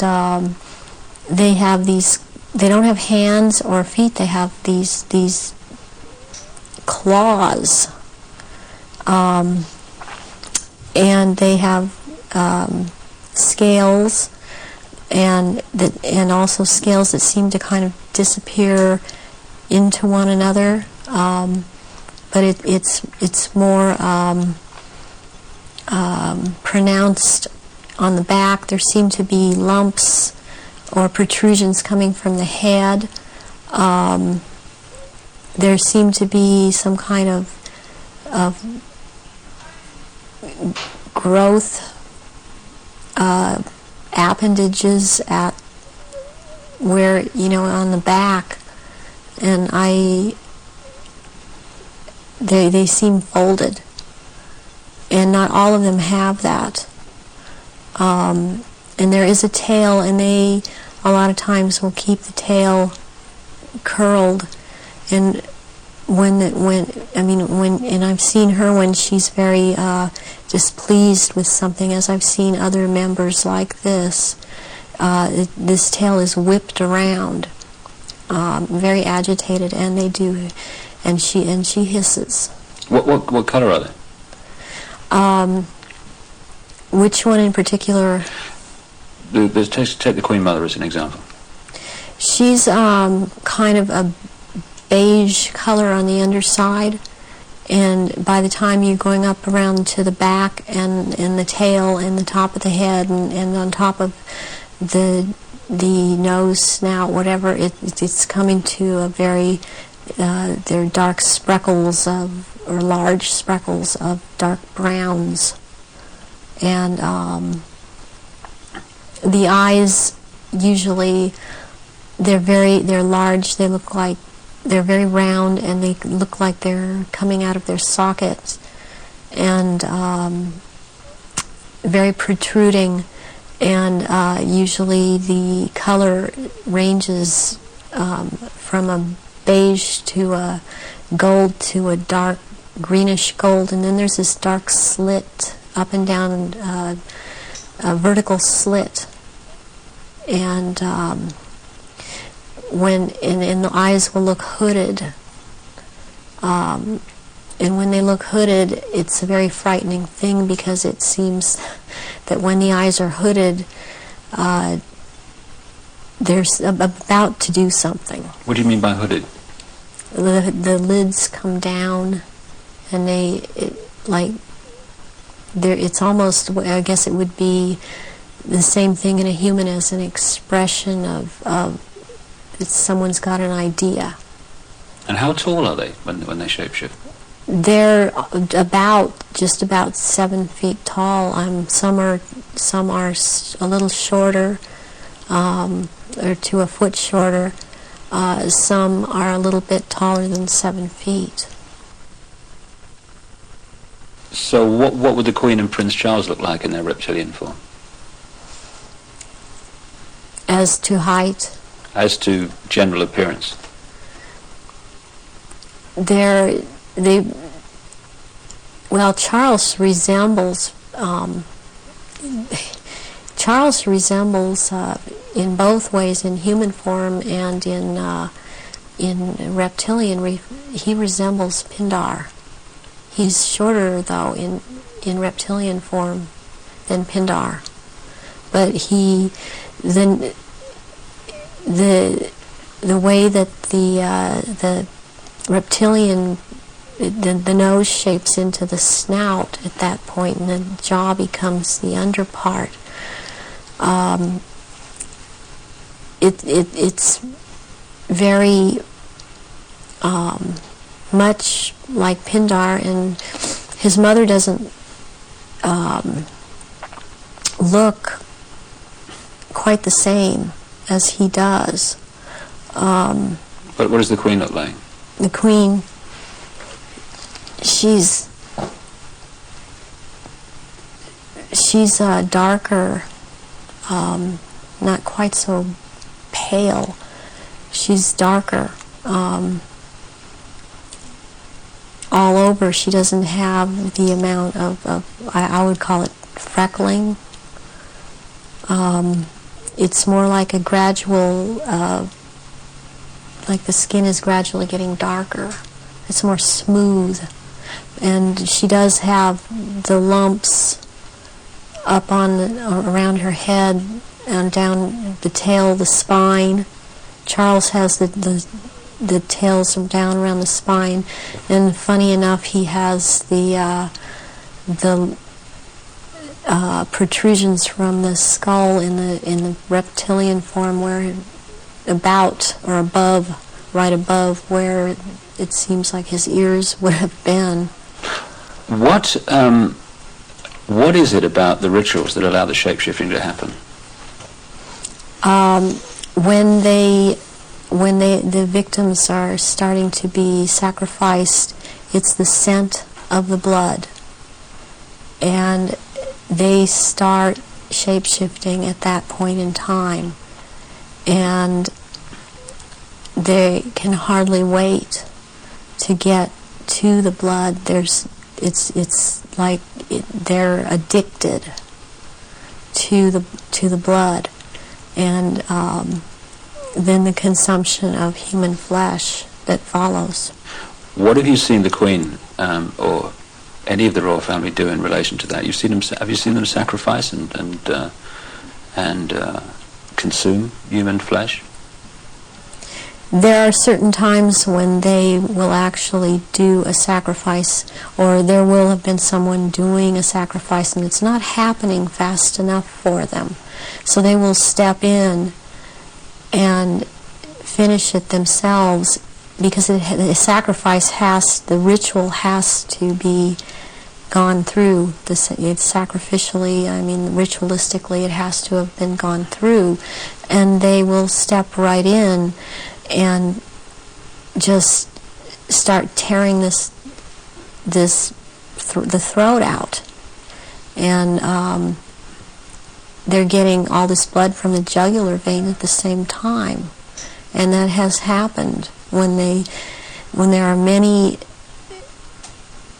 they have these, they don't have hands or feet, they have these claws. And they have scales, and also scales that seem to kind of disappear into one another, but it's more pronounced on the back. There seem to be lumps or protrusions coming from the head. There seem to be some kind of growth appendages at where, on the back, and they seem folded, and not all of them have that. And there is a tail, and they a lot of times will keep the tail curled, and and I've seen her when she's very displeased with something, as I've seen other members like this. This tail is whipped around, very agitated, and they do, and she hisses. What color are they? Which one in particular? Take the Queen Mother as an example. She's kind of a beige color on the underside, and by the time you're going up around to the back and the tail and the top of the head and on top of the nose, snout, whatever, it's coming to a very they're dark speckles or large speckles of dark browns, and the eyes usually they're large. They look like they're very round, and they look like they're coming out of their sockets, and very protruding, and usually the color ranges from a beige to a gold to a dark greenish gold, and then there's this dark slit up and down, a vertical slit, and and the eyes will look hooded, and when they look hooded, it's a very frightening thing, because it seems that when the eyes are hooded, they're about to do something. What do you mean by hooded? The lids come down, and it's almost, I guess it would be the same thing in a human as an expression of someone's got an idea. And how tall are they when they shapeshift? They're just about 7 feet tall. Some are a little shorter, or to a foot shorter. Some are a little bit taller than 7 feet. So what would the Queen and Prince Charles look like in their reptilian form? As to height? As to general appearance? Charles resembles in both ways, in human form and in reptilian. He resembles Pindar. He's shorter, though, in reptilian form than Pindar, but the way that the reptilian, the nose shapes into the snout at that point, and the jaw becomes the under part. It's very much like Pindar, and his mother doesn't look quite the same as he does. But what does the Queen look like? The Queen, she's darker, not quite so pale. She's darker. All over, she doesn't have the amount of I would call it freckling. It's more like a gradual, like the skin is gradually getting darker. It's more smooth. And she does have the lumps up on around her head and down the tail, the spine. Charles has the tails down around the spine, and funny enough, he has the protrusions from the skull in the reptilian form, where about or above, right above where it seems like his ears would have been. What is it about the rituals that allow the shapeshifting to happen? When the victims are starting to be sacrificed, it's the scent of the blood, and they start shape-shifting at that point in time, and they can hardly wait to get to the blood. It's like they're addicted to the blood, and then the consumption of human flesh that follows. What have you seen the Queen or any of the royal family do in relation to that? Have you seen them sacrifice and consume human flesh? There are certain times when they will actually do a sacrifice, or there will have been someone doing a sacrifice and it's not happening fast enough for them. So they will step in and finish it themselves, because the ritual has to be gone through. It's sacrificially, ritualistically, it has to have been gone through, and they will step right in and just start tearing the throat out, and they're getting all this blood from the jugular vein at the same time. And that has happened when there are many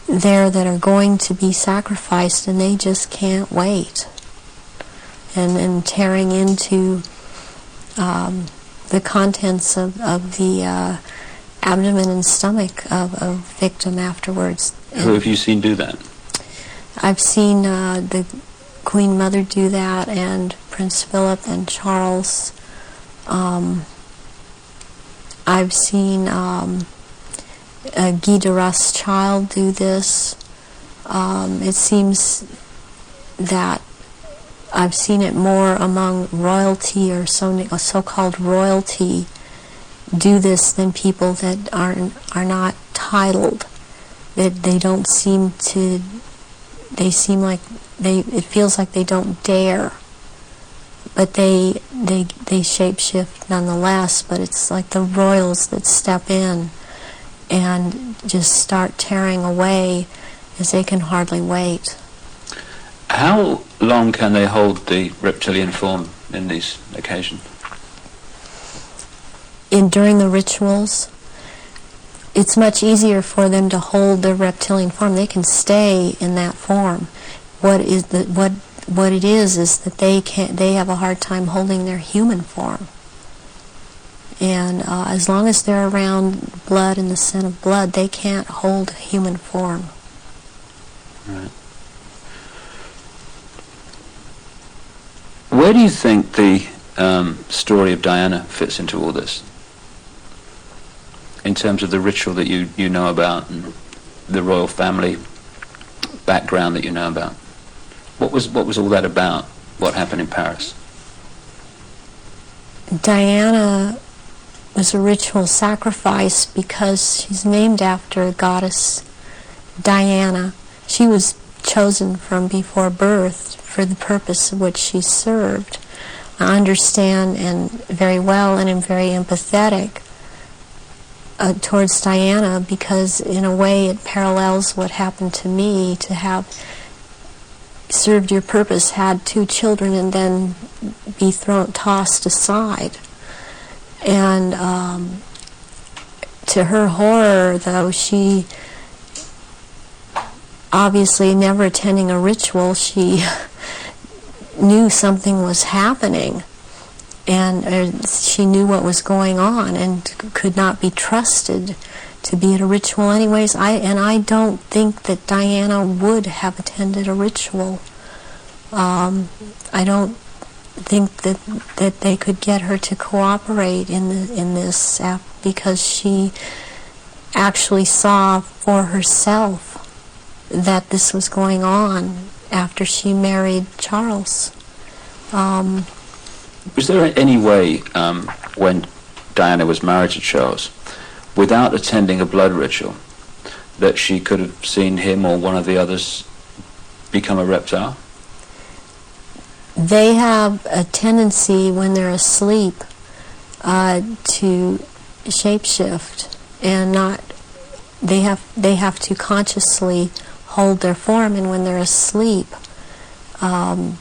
there that are going to be sacrificed, and they just can't wait, and tearing into the contents of the abdomen and stomach of a victim afterwards. Who have you seen do that? I've seen the Queen Mother do that, and Prince Philip and Charles. I've seen Guy de Rothschild do this. It seems that I've seen it more among royalty, or so-called royalty, do this than people that are not titled. That they don't seem to. They seem like it feels like they don't dare, but they shapeshift nonetheless. But it's like the royals that step in and just start tearing away, as they can hardly wait. How long can they hold the reptilian form in these occasions? During the rituals, it's much easier for them to hold their reptilian form. They can stay in that form. What it is that they have a hard time holding their human form. And as long as they're around blood and the scent of blood, they can't hold human form. Right. Where do you think the story of Diana fits into all this, in terms of the ritual that you know about and the royal family background that you know about? What was all that about? What happened in Paris? Diana was a ritual sacrifice because she's named after a goddess, Diana. She was chosen from before birth for the purpose of which she served. I understand and very well and am very empathetic towards Diana, because in a way it parallels what happened to me, to have served your purpose, had 2 children, and then be tossed aside. And to her horror, though, she obviously never attending a ritual, she knew something was happening, and she knew what was going on and could not be trusted to be at a ritual anyways. I don't think that Diana would have attended a ritual. I don't think that they could get her to cooperate in this because she actually saw for herself that this was going on after she married Charles. Was there any way, when Diana was married to Charles, without attending a blood ritual, that she could have seen him or one of the others become a reptile? They have a tendency when they're asleep to shapeshift, and they have to consciously hold their form, and when they're asleep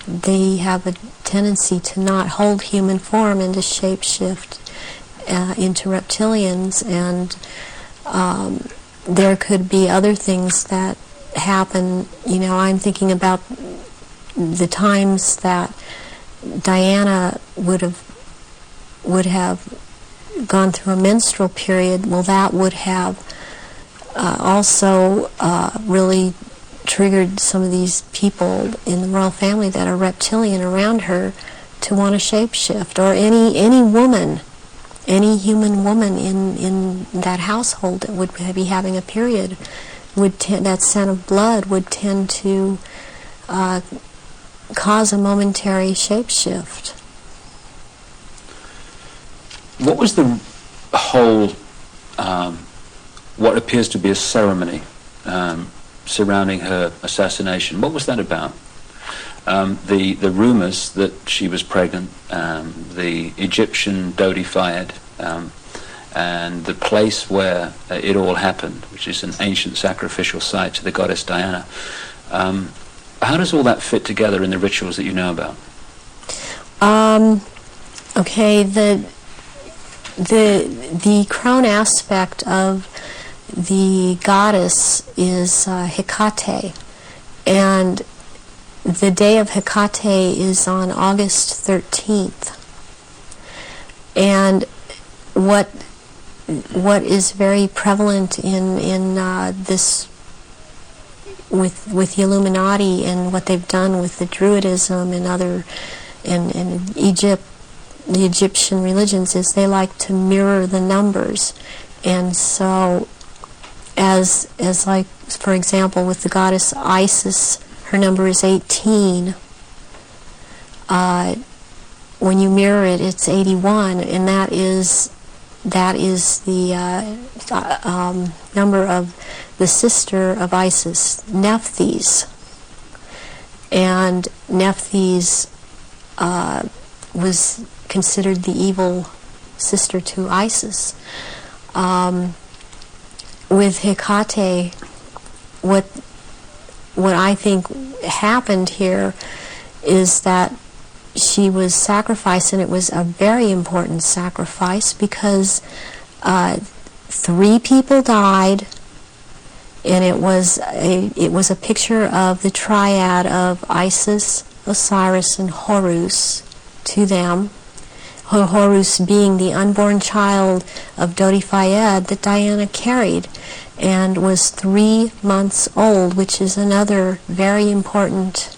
they have a tendency to not hold human form and to shapeshift into reptilians. And there could be other things that happen. You know, I'm thinking about the times that Diana would have gone through a menstrual period. Well, that would have also really triggered some of these people in the royal family that are reptilian around her to want to shapeshift, or any woman, any human woman in that household that would be having a period, that scent of blood would tend to cause a momentary shapeshift. What was the whole, what appears to be a ceremony surrounding her assassination? What was that about? The rumours that she was pregnant, the Egyptian Dodi Fayed, and the place where it all happened, which is an ancient sacrificial site to the goddess Diana. How does all that fit together in the rituals that you know about? Okay, the crown aspect of the goddess is Hecate, and the day of Hecate is on August 13th. And what is very prevalent in this with the Illuminati and what they've done with the Druidism and other and Egypt, the Egyptian religions, is they like to mirror the numbers. And so as like, for example, with the goddess Isis, her number is 18. When you mirror it, it's 81, and that is the number of the sister of Isis, Nephthys. And Nephthys was considered the evil sister to Isis. With Hecate, what I think happened here is that she was sacrificed, and it was a very important sacrifice because 3 people died, and it was a picture of the triad of Isis, Osiris, and Horus to them. Horus being the unborn child of Dodi Fayed that Diana carried, and was 3 months old, which is another very important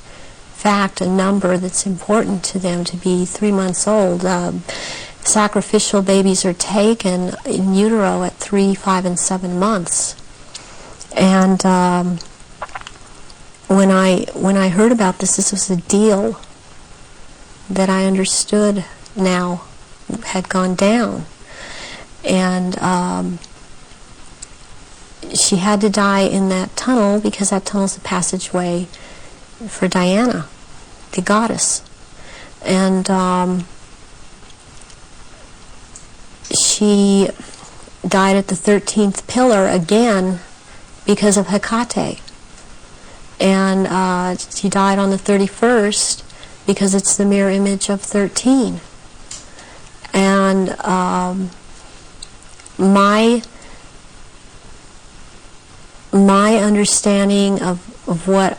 fact, a number that's important to them, to be 3 months old. Sacrificial babies are taken in utero at 3, 5, and 7 months. And when I heard about this was a deal that I understood now. had gone down. And she had to die in that tunnel because that tunnel's the passageway for Diana, the goddess. And she died at the 13th pillar again because of Hecate. And she died on the 31st because it's the mirror image of 13. And my understanding of what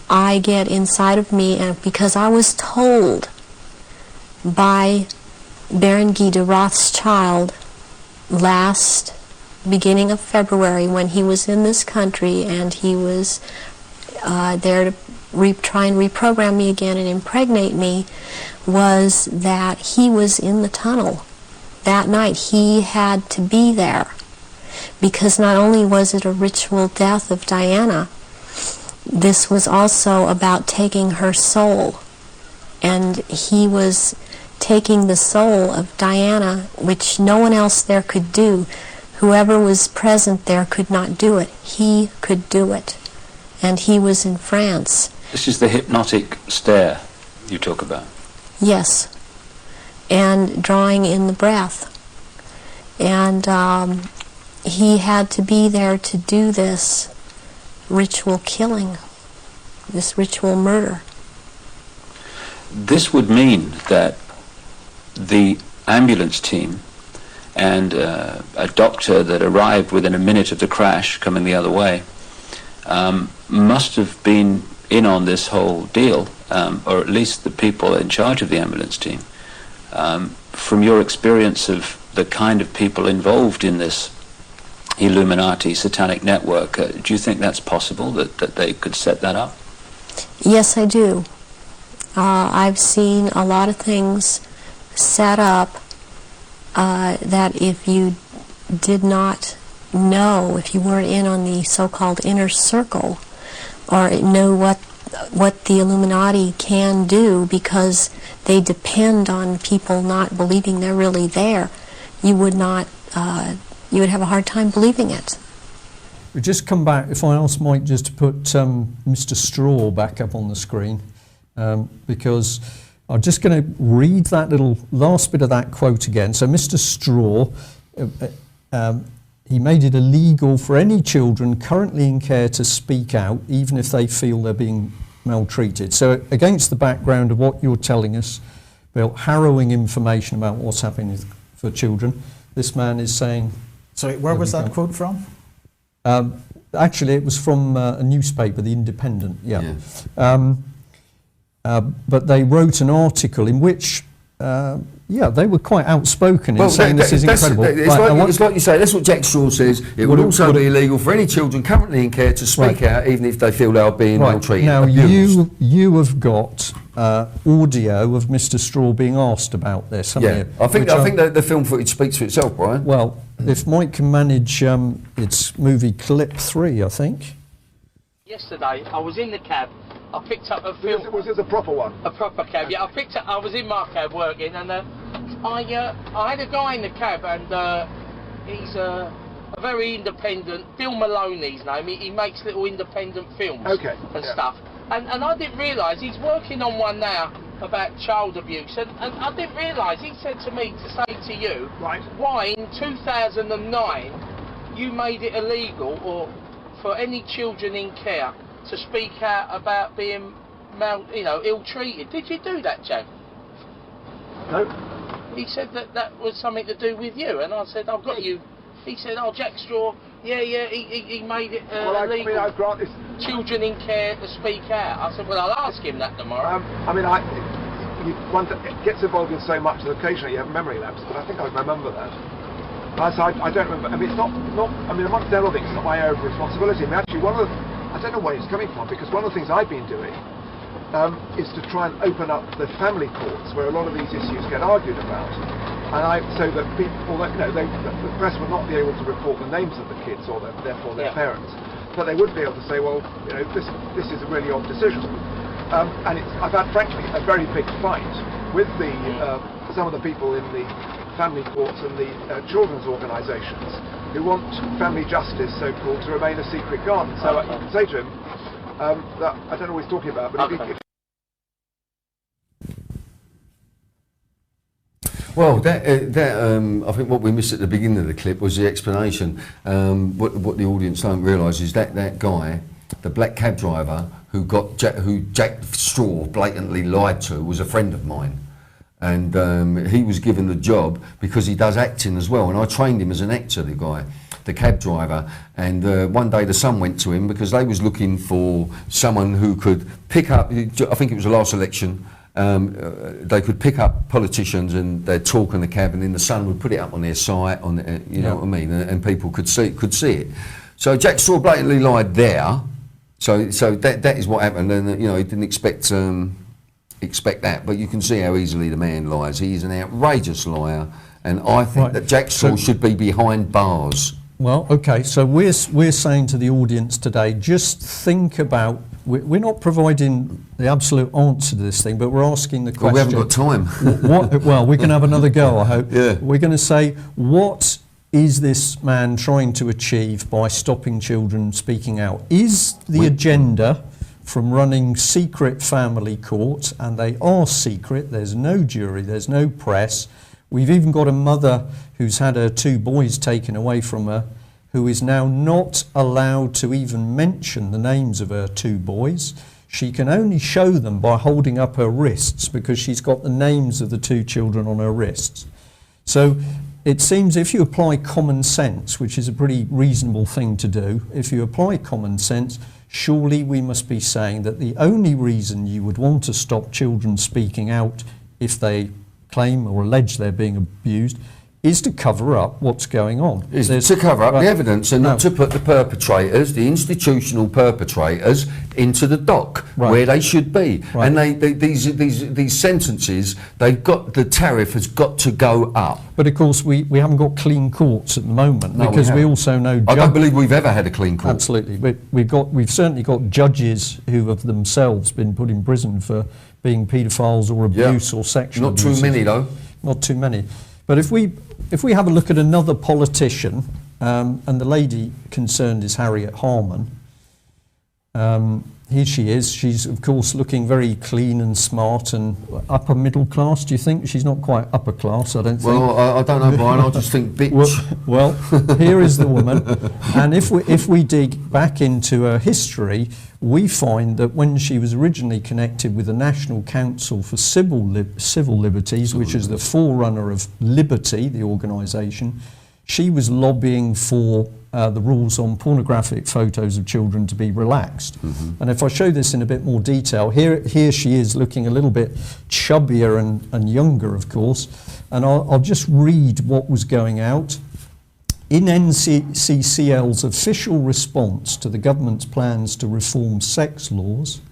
I get inside of me, and because I was told by Baron Guy de Rothschild last beginning of February when he was in this country and he was there to try and reprogram me again and impregnate me, was that he was in the tunnel that night. He had to be there because not only was it a ritual death of Diana, this was also about taking her soul. And he was taking the soul of Diana, which no one else there could do. Whoever was present there could not do it. He could do it. And he was in France. This is the hypnotic stare you talk about. Yes. And drawing in the breath. And he had to be there to do this ritual killing, this ritual murder. This would mean that the ambulance team and a doctor that arrived within a minute of the crash coming the other way must have been in on this whole deal, or at least the people in charge of the ambulance team. From your experience of the kind of people involved in this Illuminati satanic network, do you think that's possible, that they could set that up? Yes, I do. I've seen a lot of things set up that if you did not know, if you weren't in on the so-called inner circle, or know what the Illuminati can do because they depend on people not believing they're really there, you would not, you would have a hard time believing it. We just come back, if I ask Mike just to put Mr. Straw back up on the screen, because I'm just going to read that little last bit of that quote again. So Mr. Straw, he made it illegal for any children currently in care to speak out, even if they feel they're being maltreated. So against the background of what you're telling us, Bill, harrowing information about what's happening for children, this man is saying... Sorry, where was that quote from? Actually, it was from a newspaper, The Independent, yeah. But they wrote an article in which, they were quite outspoken in saying this is incredible. It's like you say, that's what Jack Straw says. It would also be illegal for any children currently in care to speak out, even if they feel they are being maltreated. Now, you have got audio of Mr. Straw being asked about this, haven't you? I think the film footage speaks for itself, Brian. Well, if Mike can manage its movie clip 3, I think. Yesterday, I was in the cab. I picked up a film. Was this a proper one? A proper cab, yeah. I was in my cab working, and I had a guy in the cab, and he's a very independent. Bill Maloney's his name. He makes little independent films and stuff. And I didn't realise he's working on one now about child abuse, and I didn't realise he said to me to say to you, why in 2009 you made it illegal or for any children in care to speak out about being ill-treated. Did you do that, Jack? No. He said that was something to do with you, and I said, I've got you. He said, oh, Jack Straw, he made it illegal. I grant this. Children in care to speak out. I said, well, I'll ask him that tomorrow. One gets involved in so much that occasionally you have memory lapse, but I think I remember that. I don't remember. I mean, it's not. Amongst other things, it's not my area of responsibility. I mean, actually, I don't know where it's coming from, because one of the things I've been doing is to try and open up the family courts where a lot of these issues get argued about, and so that people, the press would not be able to report the names of the kids or therefore their parents, but they would be able to say, well, this is a really odd decision, and I've had, frankly, a very big fight with the some of the people in the family courts and the children's organisations who want family justice, so-called, to remain a secret garden. So you can say to him that I don't know what he's talking about, but if Well, I think what we missed at the beginning of the clip was the explanation. What the audience don't realise is that guy, the black cab driver who Jack Straw blatantly lied to, was a friend of mine. And he was given the job because he does acting as well. And I trained him as an actor, the guy, the cab driver. And one day the Sun went to him because they was looking for someone who could pick up, I think it was the last election, they could pick up politicians and they'd talk in the cab, and then the Sun would put it up on their site, you know what I mean, and people could see it. So Jack Straw blatantly lied there. So that is what happened, and you know, he didn't expect that, but you can see how easily the man lies. He is an outrageous liar, and I think that Jack Straw should be behind bars. Well, okay, so we're saying to the audience today, just think about, we're not providing the absolute answer to this thing, but we're asking the question. Well, we haven't got time. Well, we can have another go, I hope. Yeah. We're going to say, what is this man trying to achieve by stopping children speaking out? Is the agenda from running secret family courts, and they are secret, there's no jury, there's no press. We've even got a mother who's had her 2 boys taken away from her, who is now not allowed to even mention the names of her 2 boys. She can only show them by holding up her wrists, because she's got the names of the 2 children on her wrists. So it seems if you apply common sense, which is a pretty reasonable thing to do, if you apply common sense, surely we must be saying that the only reason you would want to stop children speaking out if they claim or allege they're being abused is to cover up what's going on. Is to cover up the evidence, and not to put the perpetrators, the institutional perpetrators, into the dock where they should be. And these sentences, the tariff has got to go up. But of course we haven't got clean courts at the moment, because we also know... I don't believe we've ever had a clean court. Absolutely. But we've certainly got judges who have themselves been put in prison for being paedophiles or abuse or sexual abuse. Not too many though. Not too many. But if we have a look at another politician, and the lady concerned is Harriet Harman. Here she is. She's, of course, looking very clean and smart and upper middle class. Do you think? She's not quite upper class, I don't think. Well, I don't know, Brian. I just think bitch. Well, here is the woman. And if we dig back into her history, we find that when she was originally connected with the National Council for Civil Liberties, which is the forerunner of Liberty, the organisation, she was lobbying for the rules on pornographic photos of children to be relaxed. And if I show this in a bit more detail, here she is looking a little bit chubbier and younger, of course, and I'll just read what was going out. In NCCL's official response to the government's plans to reform sex laws,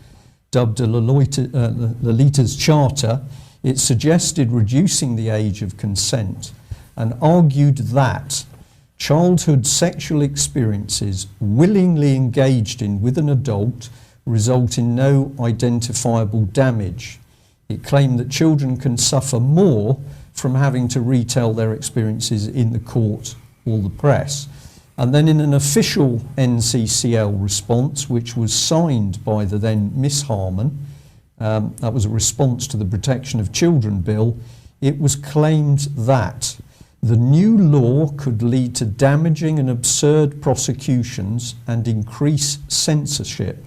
dubbed Lolita's Charter, it suggested reducing the age of consent and argued that childhood sexual experiences willingly engaged in with an adult result in no identifiable damage. It claimed that children can suffer more from having to retell their experiences in the court or the press. And then in an official NCCL response, which was signed by the then Miss Harman, that was a response to the Protection of Children Bill, it was claimed that the new law could lead to damaging and absurd prosecutions and increase censorship.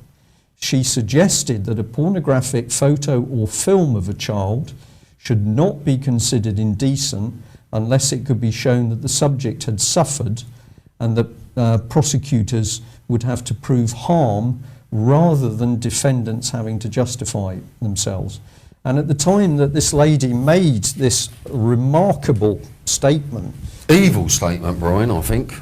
She suggested that a pornographic photo or film of a child should not be considered indecent unless it could be shown that the subject had suffered, and that prosecutors would have to prove harm rather than defendants having to justify themselves. And at the time that this lady made this remarkable statement... Evil statement, Brian, I think.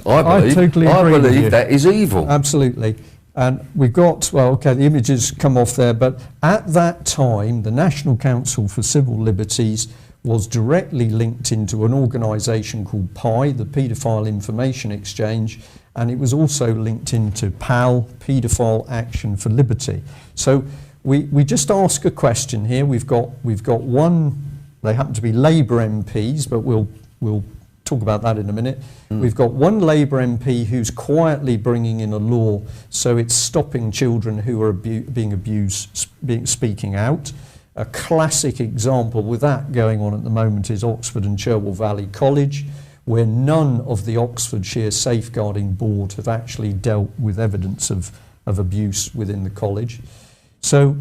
I totally agree with you. That is evil. Absolutely. And we've got, well, okay, the images come off there, but at that time, the National Council for Civil Liberties was directly linked into an organisation called PI, the Paedophile Information Exchange, and it was also linked into PAL, Paedophile Action for Liberty. So we just ask a question here. We've got one. They happen to be Labour MPs, but we'll talk about that in a minute. We've got one Labour MP who's quietly bringing in a law, so it's stopping children who are being abused speaking out. A classic example with that going on at the moment is Oxford and Cherwell Valley College, where none of the Oxfordshire Safeguarding Board have actually dealt with evidence of abuse within the college. So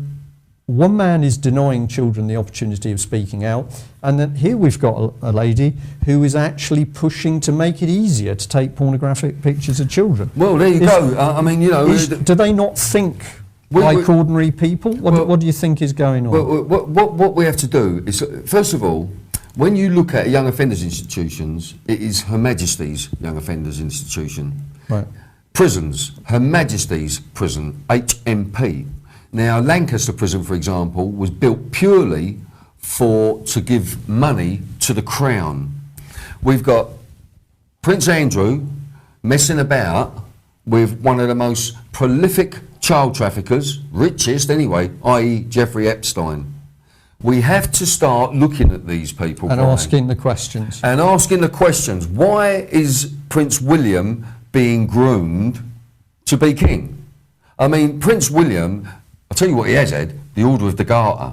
one man is denying children the opportunity of speaking out, and then here we've got a lady who is actually pushing to make it easier to take pornographic pictures of children. Well, there you go. I mean, you know... do they not think like ordinary people? What do you think is going on? Well, what we have to do is, first of all, when you look at young offenders institutions, it is Her Majesty's Young Offenders Institution. Right. Prisons, Her Majesty's Prison, HMP. Now, Lancaster Prison, for example, was built purely to give money to the Crown. We've got Prince Andrew messing about with one of the most prolific child traffickers, richest anyway, i.e. Jeffrey Epstein. We have to start looking at these people, and Brian, asking the questions. And asking the questions. Why is Prince William being groomed to be king? I mean, Prince William... I'll tell you what he has had, the Order of the Garter.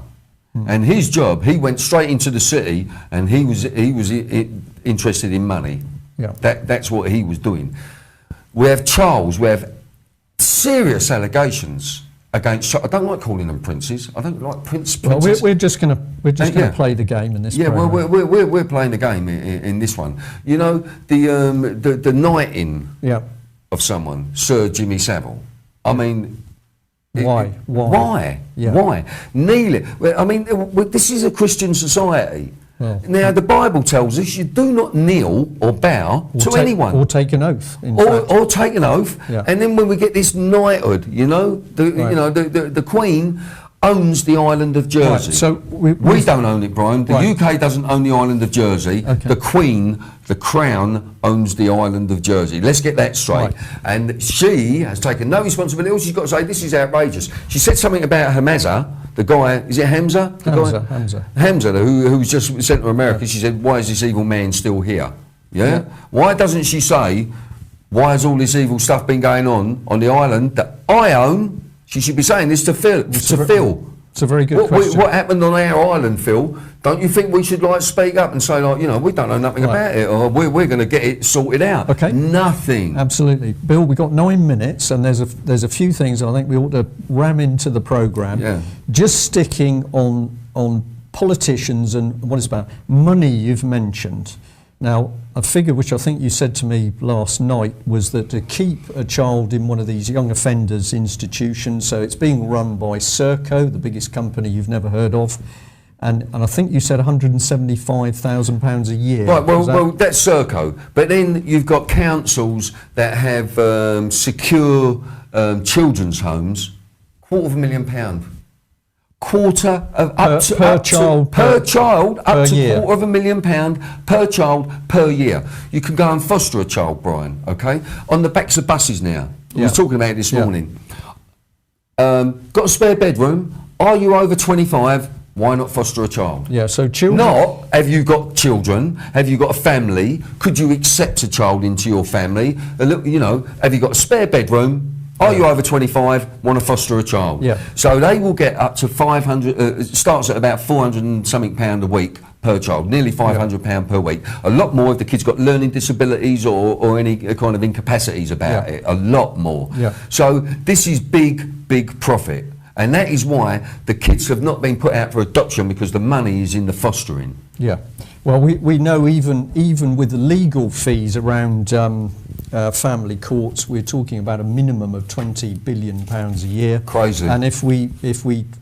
And his job, he went straight into the city and he was interested in money. Yeah. That's what he was doing. We have Charles, we have serious allegations against... I don't like calling them princes. I don't like princess. Well, we're just going to play the game in this program. Well, we're playing the game in this one. You know, the knighting of someone, Sir Jimmy Savile. I mean... Why? Yeah. Why? Kneeling. Well, I mean, this is a Christian society. Well, now, the Bible tells us you do not kneel or bow to anyone. Or take an oath, or take an oath. Yeah. And then when we get this knighthood, you know, the Queen owns the island of Jersey. Right, so we don't own it, Brian. The UK doesn't own the island of Jersey. Okay. The Queen, the Crown, owns the island of Jersey. Let's get that straight. Right. And she has taken no responsibility. All she's got to say, this is outrageous. She said something about Hamza, the guy, is it Hamza? Hamza, who was just sent to America. She said, why is this evil man still here? Yeah? Why doesn't she say, why has all this evil stuff been going on the island that I own? She should be saying this to Phil. It's a very good question. What happened on our island, Phil? Don't you think we should speak up and say you know, we don't know nothing about it, or we're going to get it sorted out? Okay. Nothing. Absolutely, Bill. We've got 9 minutes, and there's a few things I think we ought to ram into the programme. Yeah. Just sticking on politicians and what it's about. Money you've mentioned. Now, a figure which I think you said to me last night was that to keep a child in one of these young offenders institutions, so it's being run by Serco, the biggest company you've never heard of, and I think you said £175,000 a year. Right, well, that's Serco. But then you've got councils that have secure children's homes, £250,000. Per child up to £250,000 per child per year. You can go and foster a child, Brian, okay? On the backs of buses now. We were talking about it this morning. Got a spare bedroom? Are you over 25? Why not foster a child? Yeah, so children... Not, have you got children? Have you got a family? Could you accept a child into your family? You know, have you got a spare bedroom? Are you over 25, want to foster a child? Yeah. So they will get up to 500, it starts at about 400 and something pound a week per child, nearly £500 per week. A lot more if the kid's got learning disabilities or any kind of incapacities about it. A lot more. Yeah. So this is big profit. And that is why the kids have not been put out for adoption, because the money is in the fostering. Yeah. Well, we know even with the legal fees around family courts, we're talking about a minimum of £20 billion a year. Crazy. And if we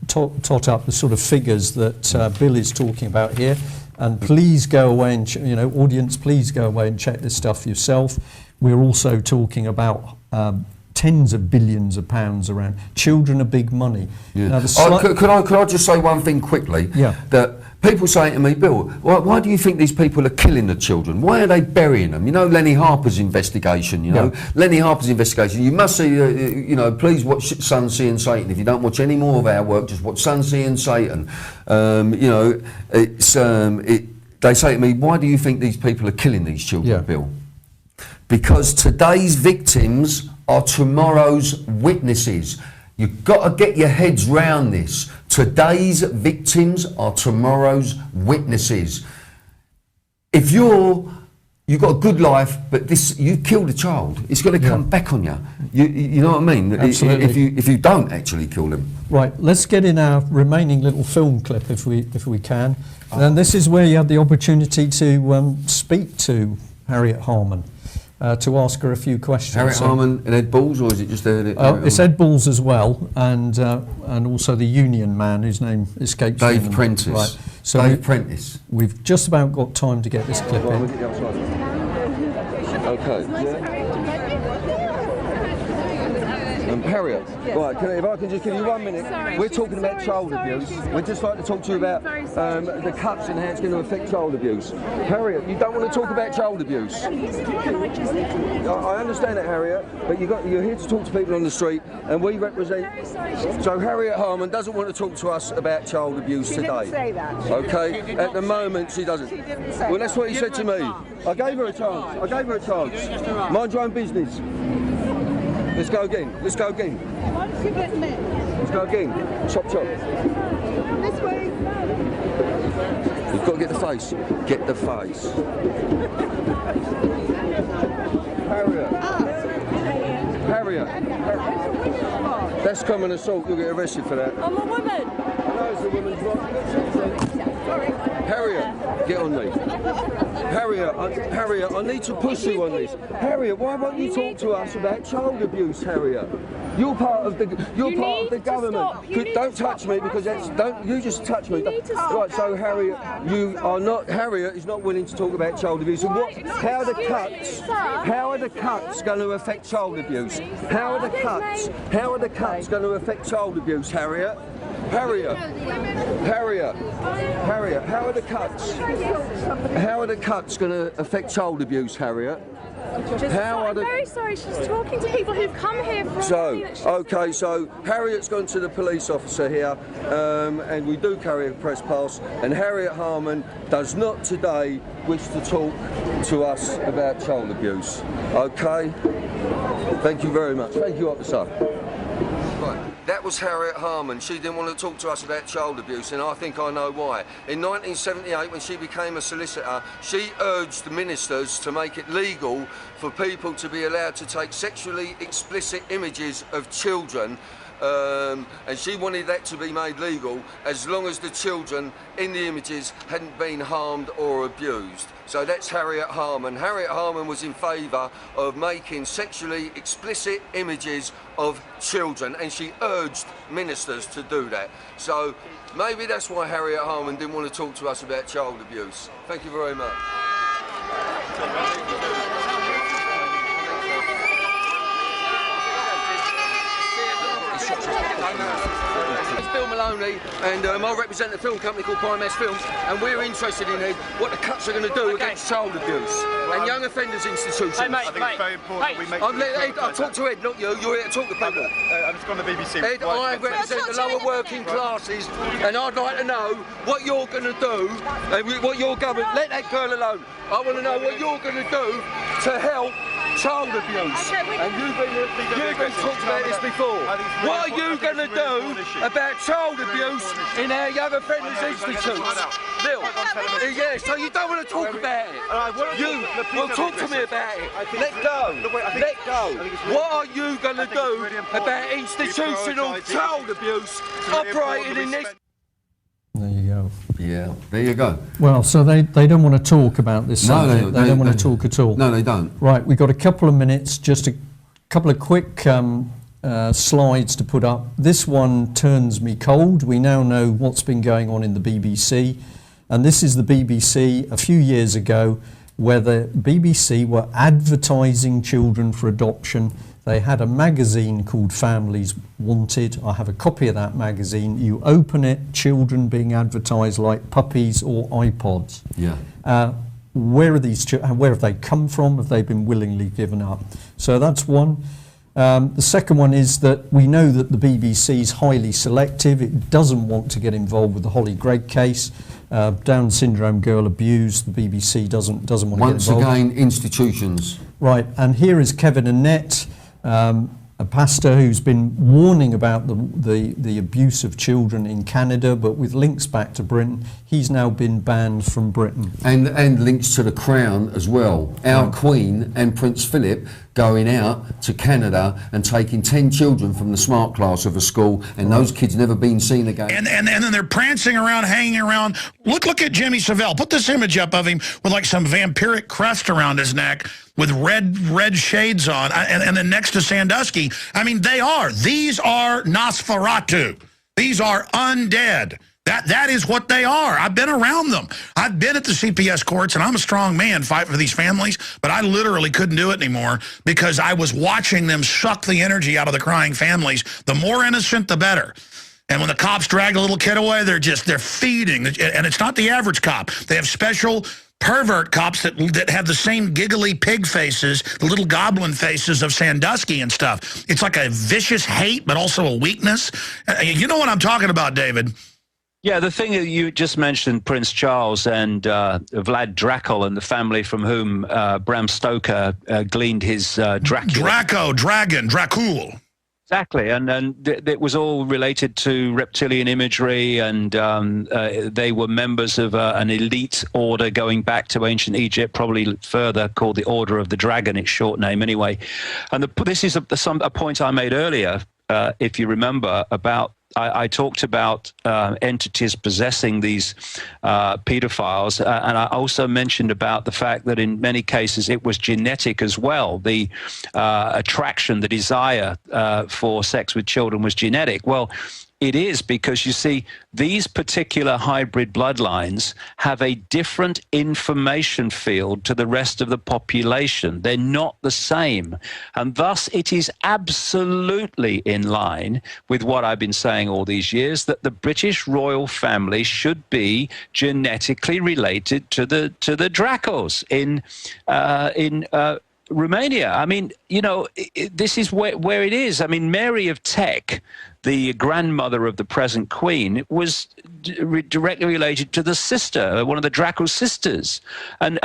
tot up the sort of figures that Bill is talking about here, and please go away and audience, please go away and check this stuff yourself. We're also talking about tens of billions of pounds around. Children are big money. Yeah. Now, the could I just say one thing quickly? Yeah. That people say to me, Bill, why do you think these people are killing the children? Why are they burying them? You know, Lenny Harper's investigation, you know. Lenny Harper's investigation. You must see, you know, please watch Sun, Sea and Satan. If you don't watch any more of our work, just watch Sun, Sea and Satan. You know, it's, they say to me, why do you think these people are killing these children, Bill? Because today's victims are tomorrow's witnesses. You've got to get your heads round this. Today's victims are tomorrow's witnesses. If you've got a good life, but you've killed a child, it's got to come back on you. You know what I mean? Absolutely. If you don't actually kill them. Right, let's get in our remaining little film clip if we can. And this is where you had the opportunity to speak to Harriet Harman. To ask her a few questions. Harriet Harman and Ed Balls, or is it just it's Ed Balls as well, and also the union man whose name escapes me. Dave Prentice. Right. So Dave Prentice. We've just about got time to get this clip in. Okay. Harriet, right, if I can just give you 1 minute. We're talking about child abuse. We'd just like to talk to you about the cuts and how it's going to affect child abuse. Harriet, you don't want to talk about child abuse. I understand that, Harriet, but you're here to talk to people on the street, and we represent... So Harriet Harman doesn't want to talk to us about child abuse today. She didn't say that. Okay? At the moment, she doesn't. Well, that's what he said to me. I gave her a chance. Mind your own business. Let's go again. Let's go again. Let's go again. Chop, chop. This way. You've got to get the face. Get the face. Harriet. Harriet. That's common assault. You'll get arrested for that. I'm a woman. I know it's a woman's right. Sorry. Harriet, get on me. Harriet, I need to push you on this. Harriet, why won't you talk to us about child abuse, Harriet? You're part of the government. Don't touch me, because don't you just touch me. Right, so Harriet is not willing to talk about child abuse. And how are the cuts going to affect child abuse? How are the cuts going to affect child abuse, Harriet? Harriet, how are the cuts going to affect child abuse, Harriet? I'm very sorry, she's talking to people who've come here from... So Harriet's gone to the police officer here, and we do carry a press pass, and Harriet Harman does not today wish to talk to us about child abuse. Okay? Thank you very much. Thank you, officer. Right. That was Harriet Harman. She didn't want to talk to us about child abuse, and I think I know why. In 1978, when she became a solicitor, she urged the ministers to make it legal for people to be allowed to take sexually explicit images of children, and she wanted that to be made legal as long as the children in the images hadn't been harmed or abused. So that's Harriet Harman. Harriet Harman was in favour of making sexually explicit images of children, and she urged ministers to do that. So maybe that's why Harriet Harman didn't want to talk to us about child abuse. Thank you very much. It's Bill Maloney, and I represent a film company called Primass Films, and we're interested in what the cuts are going to do against child abuse and young offenders institutions. Hey, mate, I think it's very important we make... I'll talk to Ed, not you. You're here to talk to people. I'm just on the BBC. Ed, I represent the lower working classes, and I'd like to know what you're going to do, and what your government... Let that girl alone. I want to know what you're going to do to help child abuse. And you've been talked about this before. What are you going to do about child abuse in our young offenders institutes? Bill, yeah, so you don't want to talk about it. Well, talk to me about it. Let go. What are you going to do about institutional child abuse operating in this? There you go. Yeah, there you go. Well, so they don't want to talk about this subject. They don't want to talk at all. No, they don't. Right, we've got a couple of minutes, just a couple of quick slides to put up. This one turns me cold. We now know what's been going on in the BBC, and this is the BBC a few years ago, where the BBC were advertising children for adoption. They had a magazine called Families Wanted. I have a copy of that magazine. You open it, children being advertised like puppies or iPods. Yeah. Where are these children? Where have they come from? Have they been willingly given up? So that's one. The second one is that we know that the BBC is highly selective. It doesn't want to get involved with the Holly Gregg case. Down syndrome girl abused. The BBC doesn't want to get involved. Once again, institutions. Right, and here is Kevin Annett, a pastor who's been warning about the abuse of children in Canada, but with links back to Britain. He's now been banned from Britain. And links to the Crown as well. Our Queen and Prince Philip going out to Canada and taking 10 children from the smart class of a school, and those kids never been seen again. And then they're prancing around, hanging around. Look at Jimmy Savile. Put this image up of him with like some vampiric crest around his neck with red shades on, and then next to Sandusky. I mean, these are Nosferatu. These are undead. That is what they are. I've been around them. I've been at the CPS courts, and I'm a strong man fighting for these families, but I literally couldn't do it anymore because I was watching them suck the energy out of the crying families. The more innocent, the better. And when the cops drag a little kid away, they're feeding. And it's not the average cop. They have special pervert cops that have the same giggly pig faces, the little goblin faces of Sandusky and stuff. It's like a vicious hate, but also a weakness. You know what I'm talking about, David? Yeah, the thing that you just mentioned, Prince Charles and Vlad Dracul and the family from whom Bram Stoker gleaned his Dracula. Dracul. Exactly, and it was all related to reptilian imagery, and they were members of an elite order going back to ancient Egypt, probably further, called the Order of the Dragon, its short name anyway. And this is a point I made earlier, if you remember, about I talked about entities possessing these pedophiles, and I also mentioned about the fact that in many cases it was genetic as well. The attraction, the desire for sex with children was genetic. Well, it is, because you see, these particular hybrid bloodlines have a different information field to the rest of the population. They're not the same. And thus, it is absolutely in line with what I've been saying all these years, that the British royal family should be genetically related to the Dracos in Romania. I mean, you know, this is where it is. I mean, Mary of Teck, the grandmother of the present queen, was directly related to the sister, one of the Draco sisters. And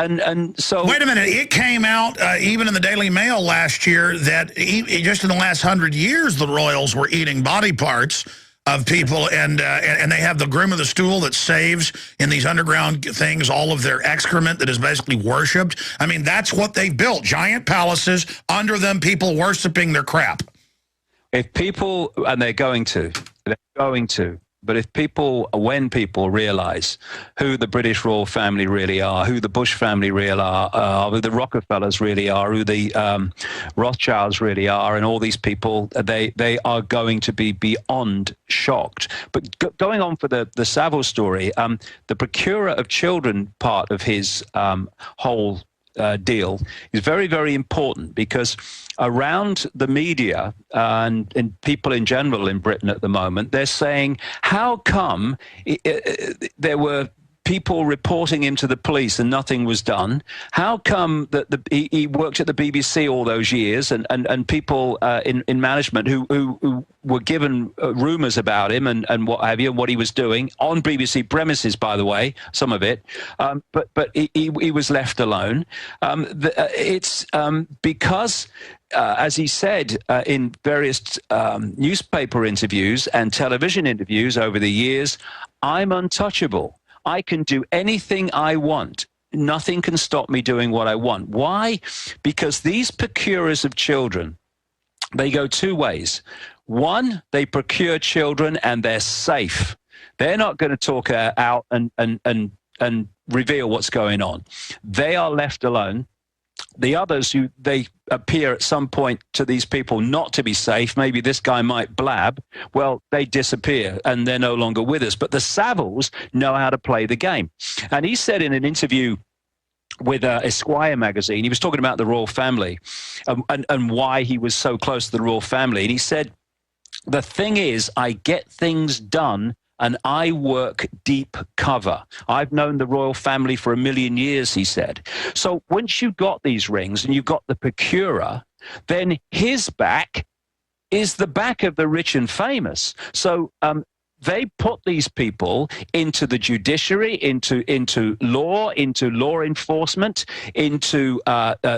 so... Wait a minute. It came out even in the Daily Mail last year that just in the last 100 years, the royals were eating body parts of people, and they have the groom of the stool that saves in these underground things all of their excrement that is basically worshipped. I mean, that's what they built. Giant palaces, under them people worshiping their crap. If people, and they're going to, but if people, when people realize who the British royal family really are, who the Bush family really are, who the Rockefellers really are, who the Rothschilds really are, and all these people, they are going to be beyond shocked. But going on for the Savile story, the procurer of children part of his whole deal is very, very important, because around the media and people in general in Britain at the moment, they're saying, how come there were people reporting him to the police and nothing was done? How come that he worked at the BBC all those years, and people in management who were given rumours about him and what have you, and what he was doing on BBC premises, by the way, some of it, but he was left alone. It's because as he said in various newspaper interviews and television interviews over the years, I'm untouchable. I can do anything I want. Nothing can stop me doing what I want. Why? Because these procurers of children, they go two ways. One, they procure children and they're safe. They're not going to talk out and reveal what's going on. They are left alone. The others, they appear at some point to these people not to be safe. Maybe this guy might blab. Well, they disappear and they're no longer with us. But the Saviles know how to play the game. And he said in an interview with Esquire magazine. He was talking about the royal family and why he was so close to the royal family. And he said, the thing is, I get things done and I work deep cover. I've known the royal family for 1,000,000 years, he said. So once you've got these rings and you've got the procurer, then his back is the back of the rich and famous. So they put these people into the judiciary, into law enforcement, into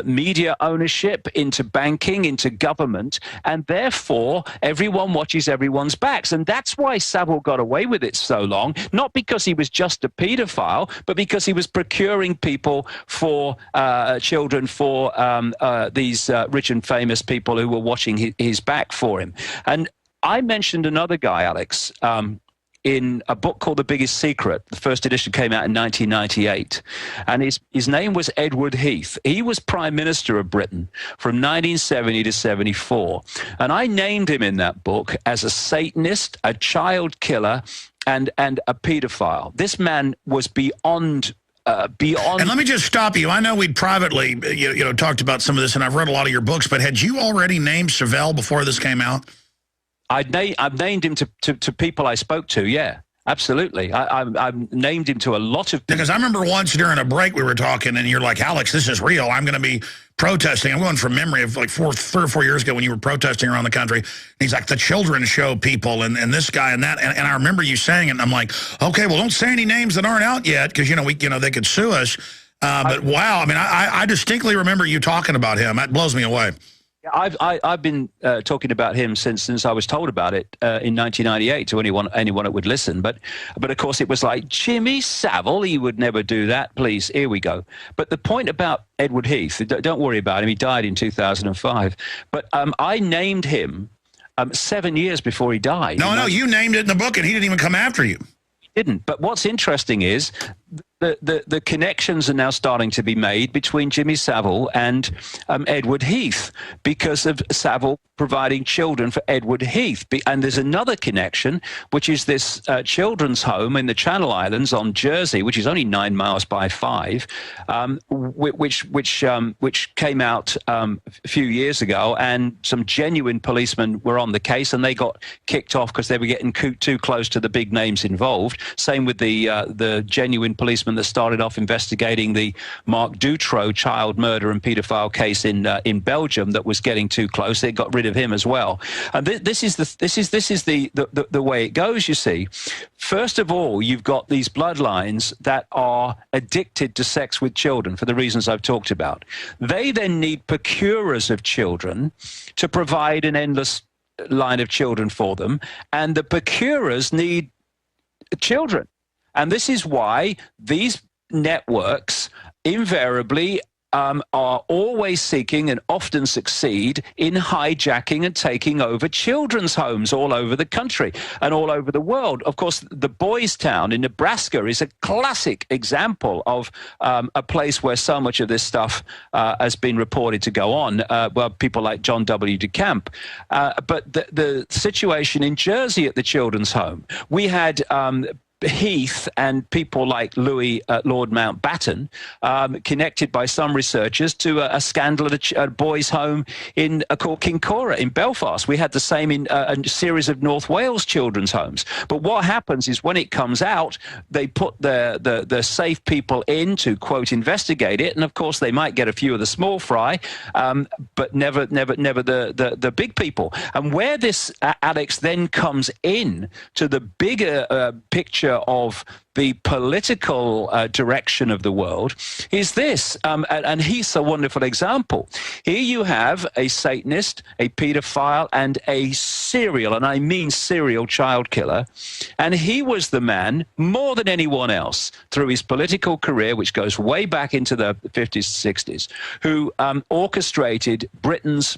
media ownership, into banking, into government, and therefore everyone watches everyone's backs. And that's why Savile got away with it so long, not because he was just a paedophile, but because he was procuring people for children for these rich and famous people who were watching his back for him. And I mentioned another guy, Alex, in a book called The Biggest Secret. The first edition came out in 1998. And his name was Edward Heath. He was Prime Minister of Britain from 1970 to 74. And I named him in that book as a Satanist, a child killer, and a pedophile. This man was beyond... And let me just stop you. I know we'd privately, talked about some of this, and I've read a lot of your books, but had you already named Savile before this came out? I've named him to people I spoke to, yeah. Absolutely. I've named him to a lot of people. Because I remember once during a break we were talking, and you're like, Alex, this is real. I'm going to be protesting. I'm going from memory of like 3 or 4 years ago when you were protesting around the country. And he's like, the children show people, and this guy and that. And I remember you saying it, and I'm like, okay, well, don't say any names that aren't out yet, because, they could sue us. But wow, I mean, I distinctly remember you talking about him. That blows me away. I've been talking about him since I was told about it in 1998 to anyone that would listen. But of course it was like, Jimmy Savile, he would never do that. Please, here we go. But the point about Edward Heath, don't worry about him. He died in 2005. But I named him 7 years before he died. No, you named it in the book, and he didn't even come after you. He didn't. But what's interesting is the connections are now starting to be made between Jimmy Savile and Edward Heath, because of Savile providing children for Edward Heath. And there's another connection, which is this children's home in the Channel Islands on Jersey, which is only 9 miles by 5, which came out a few years ago, and some genuine policemen were on the case, and they got kicked off because they were getting too close to the big names involved. Same with the genuine policeman that started off investigating the Mark Dutroux child murder and paedophile case in Belgium that was getting too close. They got rid of him as well. And this is the way it goes. You see, first of all, you've got these bloodlines that are addicted to sex with children for the reasons I've talked about. They then need procurers of children to provide an endless line of children for them, and the procurers need children. And this is why these networks invariably are always seeking and often succeed in hijacking and taking over children's homes all over the country and all over the world. Of course, the Boys Town in Nebraska is a classic example of a place where so much of this stuff has been reported to go on. Well, people like John W. DeCamp. But the situation in Jersey at the children's home, we had Heath and people like Louis Lord Mountbatten connected by some researchers to a scandal at a boys' home called Kincora in Belfast. We had the same in a series of North Wales children's homes. But what happens is when it comes out, they put the safe people in to, quote, investigate it. And of course, they might get a few of the small fry, but never the big people. And where this, Alex, then comes in to the bigger picture of the political direction of the world is this, and he's a wonderful example. Here you have a Satanist, a pedophile, and a serial, and I mean serial child killer, and he was the man, more than anyone else, through his political career, which goes way back into the 50s, 60s, who orchestrated Britain's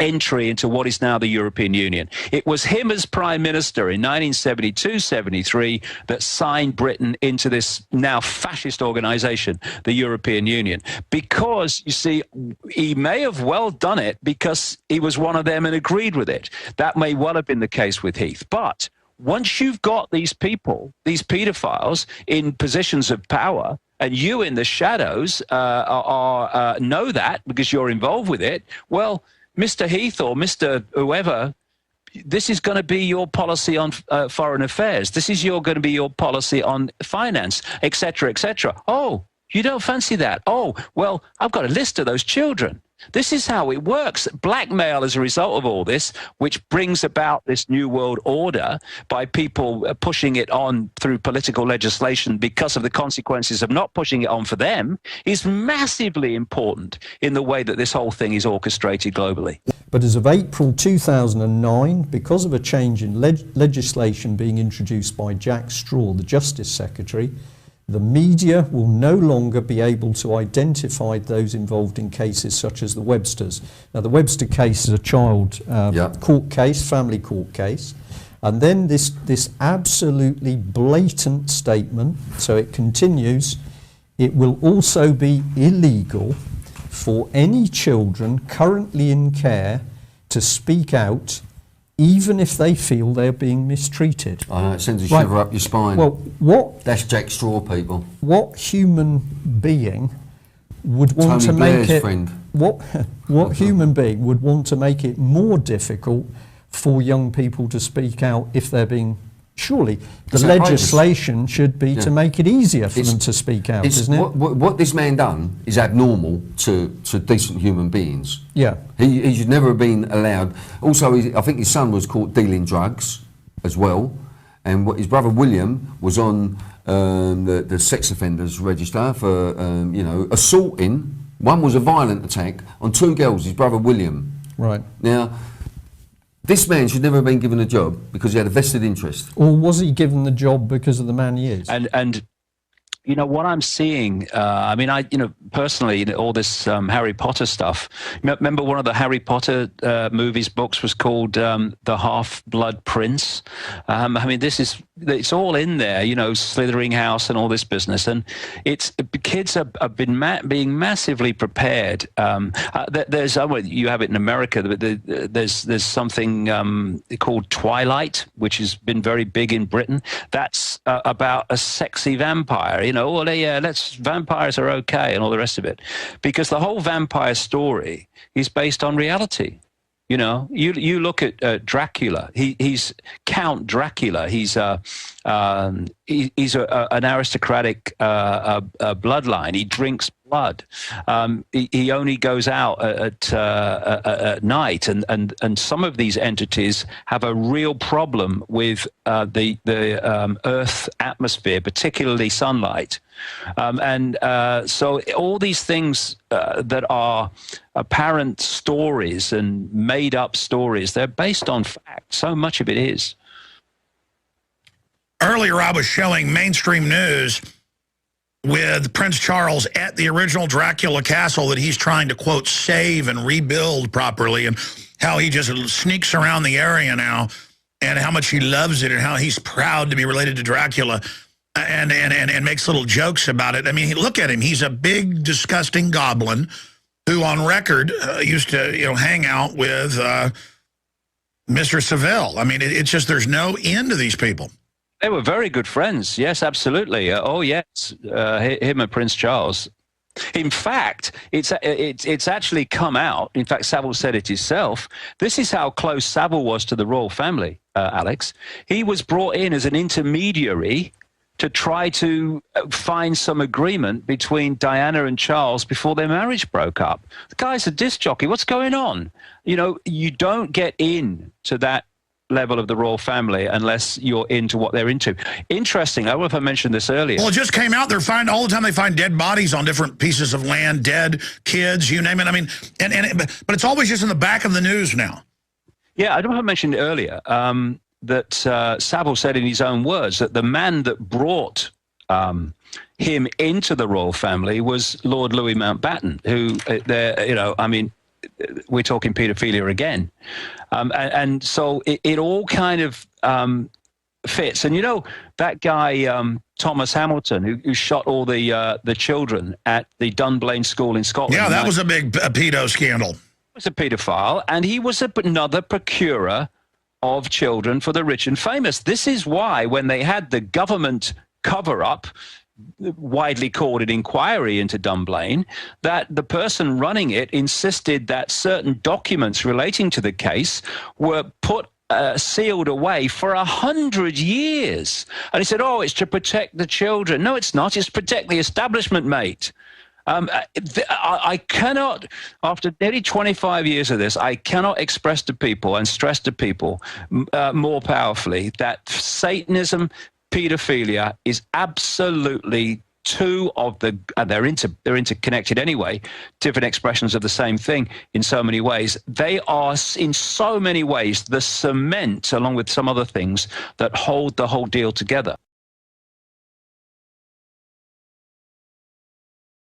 entry into what is now the European Union. It was him as Prime Minister in 1972-73 that signed Britain into this now fascist organization, the European Union. Because, you see, he may have well done it because he was one of them and agreed with it. That may well have been the case with Heath. But once you've got these people, these pedophiles, in positions of power, and you in the shadows know that because you're involved with it, well, Mr. Heath or Mr. whoever, this is going to be your policy on foreign affairs. This is going to be your policy on finance, etc., etc. Oh, you don't fancy that? Oh, well, I've got a list of those children. This is how it works. Blackmail as a result of all this, which brings about this new world order by people pushing it on through political legislation because of the consequences of not pushing it on for them, is massively important in the way that this whole thing is orchestrated globally. But as of April 2009, because of a change in legislation being introduced by Jack Straw, the Justice Secretary, the media will no longer be able to identify those involved in cases such as the Websters. Now, the Webster case is a child court case, family court case. And then this absolutely blatant statement, so it continues, it will also be illegal for any children currently in care to speak out even if they feel they're being mistreated. I know, it sends a shiver up your spine. Well, that's Jack Straw, people. What human being would want Tony to Blair's make it... friend. What human being would want to make it more difficult for young people to speak out if they're being... Surely the legislation should be to make it easier for them to speak out, isn't it? What this man done is abnormal to decent human beings. Yeah. He should never have been allowed. Also, I think his son was caught dealing drugs as well. And his brother William was on the sex offenders register for, assaulting. One was a violent attack on 2 girls, his brother William. Right. Now, this man should never have been given a job because he had a vested interest. Or was he given the job because of the man he is? And you know, what I'm seeing, personally, all this Harry Potter stuff. Remember one of the Harry Potter movies, books was called The Half-Blood Prince? It's all in there, Slithering House and all this business. And kids have been being massively prepared. There's, you have it in America, there's something called Twilight, which has been very big in Britain. That's about a sexy vampire, vampires are okay and all the rest of it, because the whole vampire story is based on reality. You look at Dracula. He's Count Dracula. He's an aristocratic bloodline. He drinks blood. He only goes out at night, and some of these entities have a real problem with the Earth atmosphere, particularly sunlight. So all these things that are apparent stories and made up stories, they're based on fact. So much of it is. Earlier I was showing mainstream news with Prince Charles at the original Dracula castle that he's trying to, quote, save and rebuild properly, and how he just sneaks around the area now, and how much he loves it, and how he's proud to be related to Dracula. And makes little jokes about it. I mean, look at him. He's a big, disgusting goblin who, on record, used to, hang out with Mr. Savile. I mean, it's just there's no end to these people. They were very good friends. Yes, absolutely. Him and Prince Charles. In fact, it's actually come out. In fact, Savile said it himself. This is how close Savile was to the royal family, Alex. He was brought in as an intermediary to try to find some agreement between Diana and Charles before their marriage broke up. The guy's a disc jockey. What's going on? You don't get in to that level of the royal family unless you're into what they're into. Interesting. I don't know if I mentioned this earlier. Well, it just came out. All the time they find dead bodies on different pieces of land, dead kids, you name it. I mean, but it's always just in the back of the news now. Yeah, I don't know if I mentioned it earlier. That Savile said in his own words that the man that brought him into the royal family was Lord Louis Mountbatten, who, we're talking paedophilia again. And so it all kind of fits. And that guy, Thomas Hamilton, who shot all the children at the Dunblane School in Scotland. Yeah, that was a big pedo scandal. He was a pedophile, and he was another procurer of children for the rich and famous. This is why when they had the government cover-up widely called an inquiry into Dunblane, that the person running it insisted that certain documents relating to the case were put sealed away for 100 years. And he said, oh, it's to protect the children. No, it's not. It's to protect the establishment, mate. I cannot, after nearly 25 years of this, I cannot express to people and stress to people more powerfully that Satanism, pedophilia is absolutely two of the, they're interconnected anyway, different expressions of the same thing in so many ways. They are in so many ways the cement, along with some other things, that hold the whole deal together.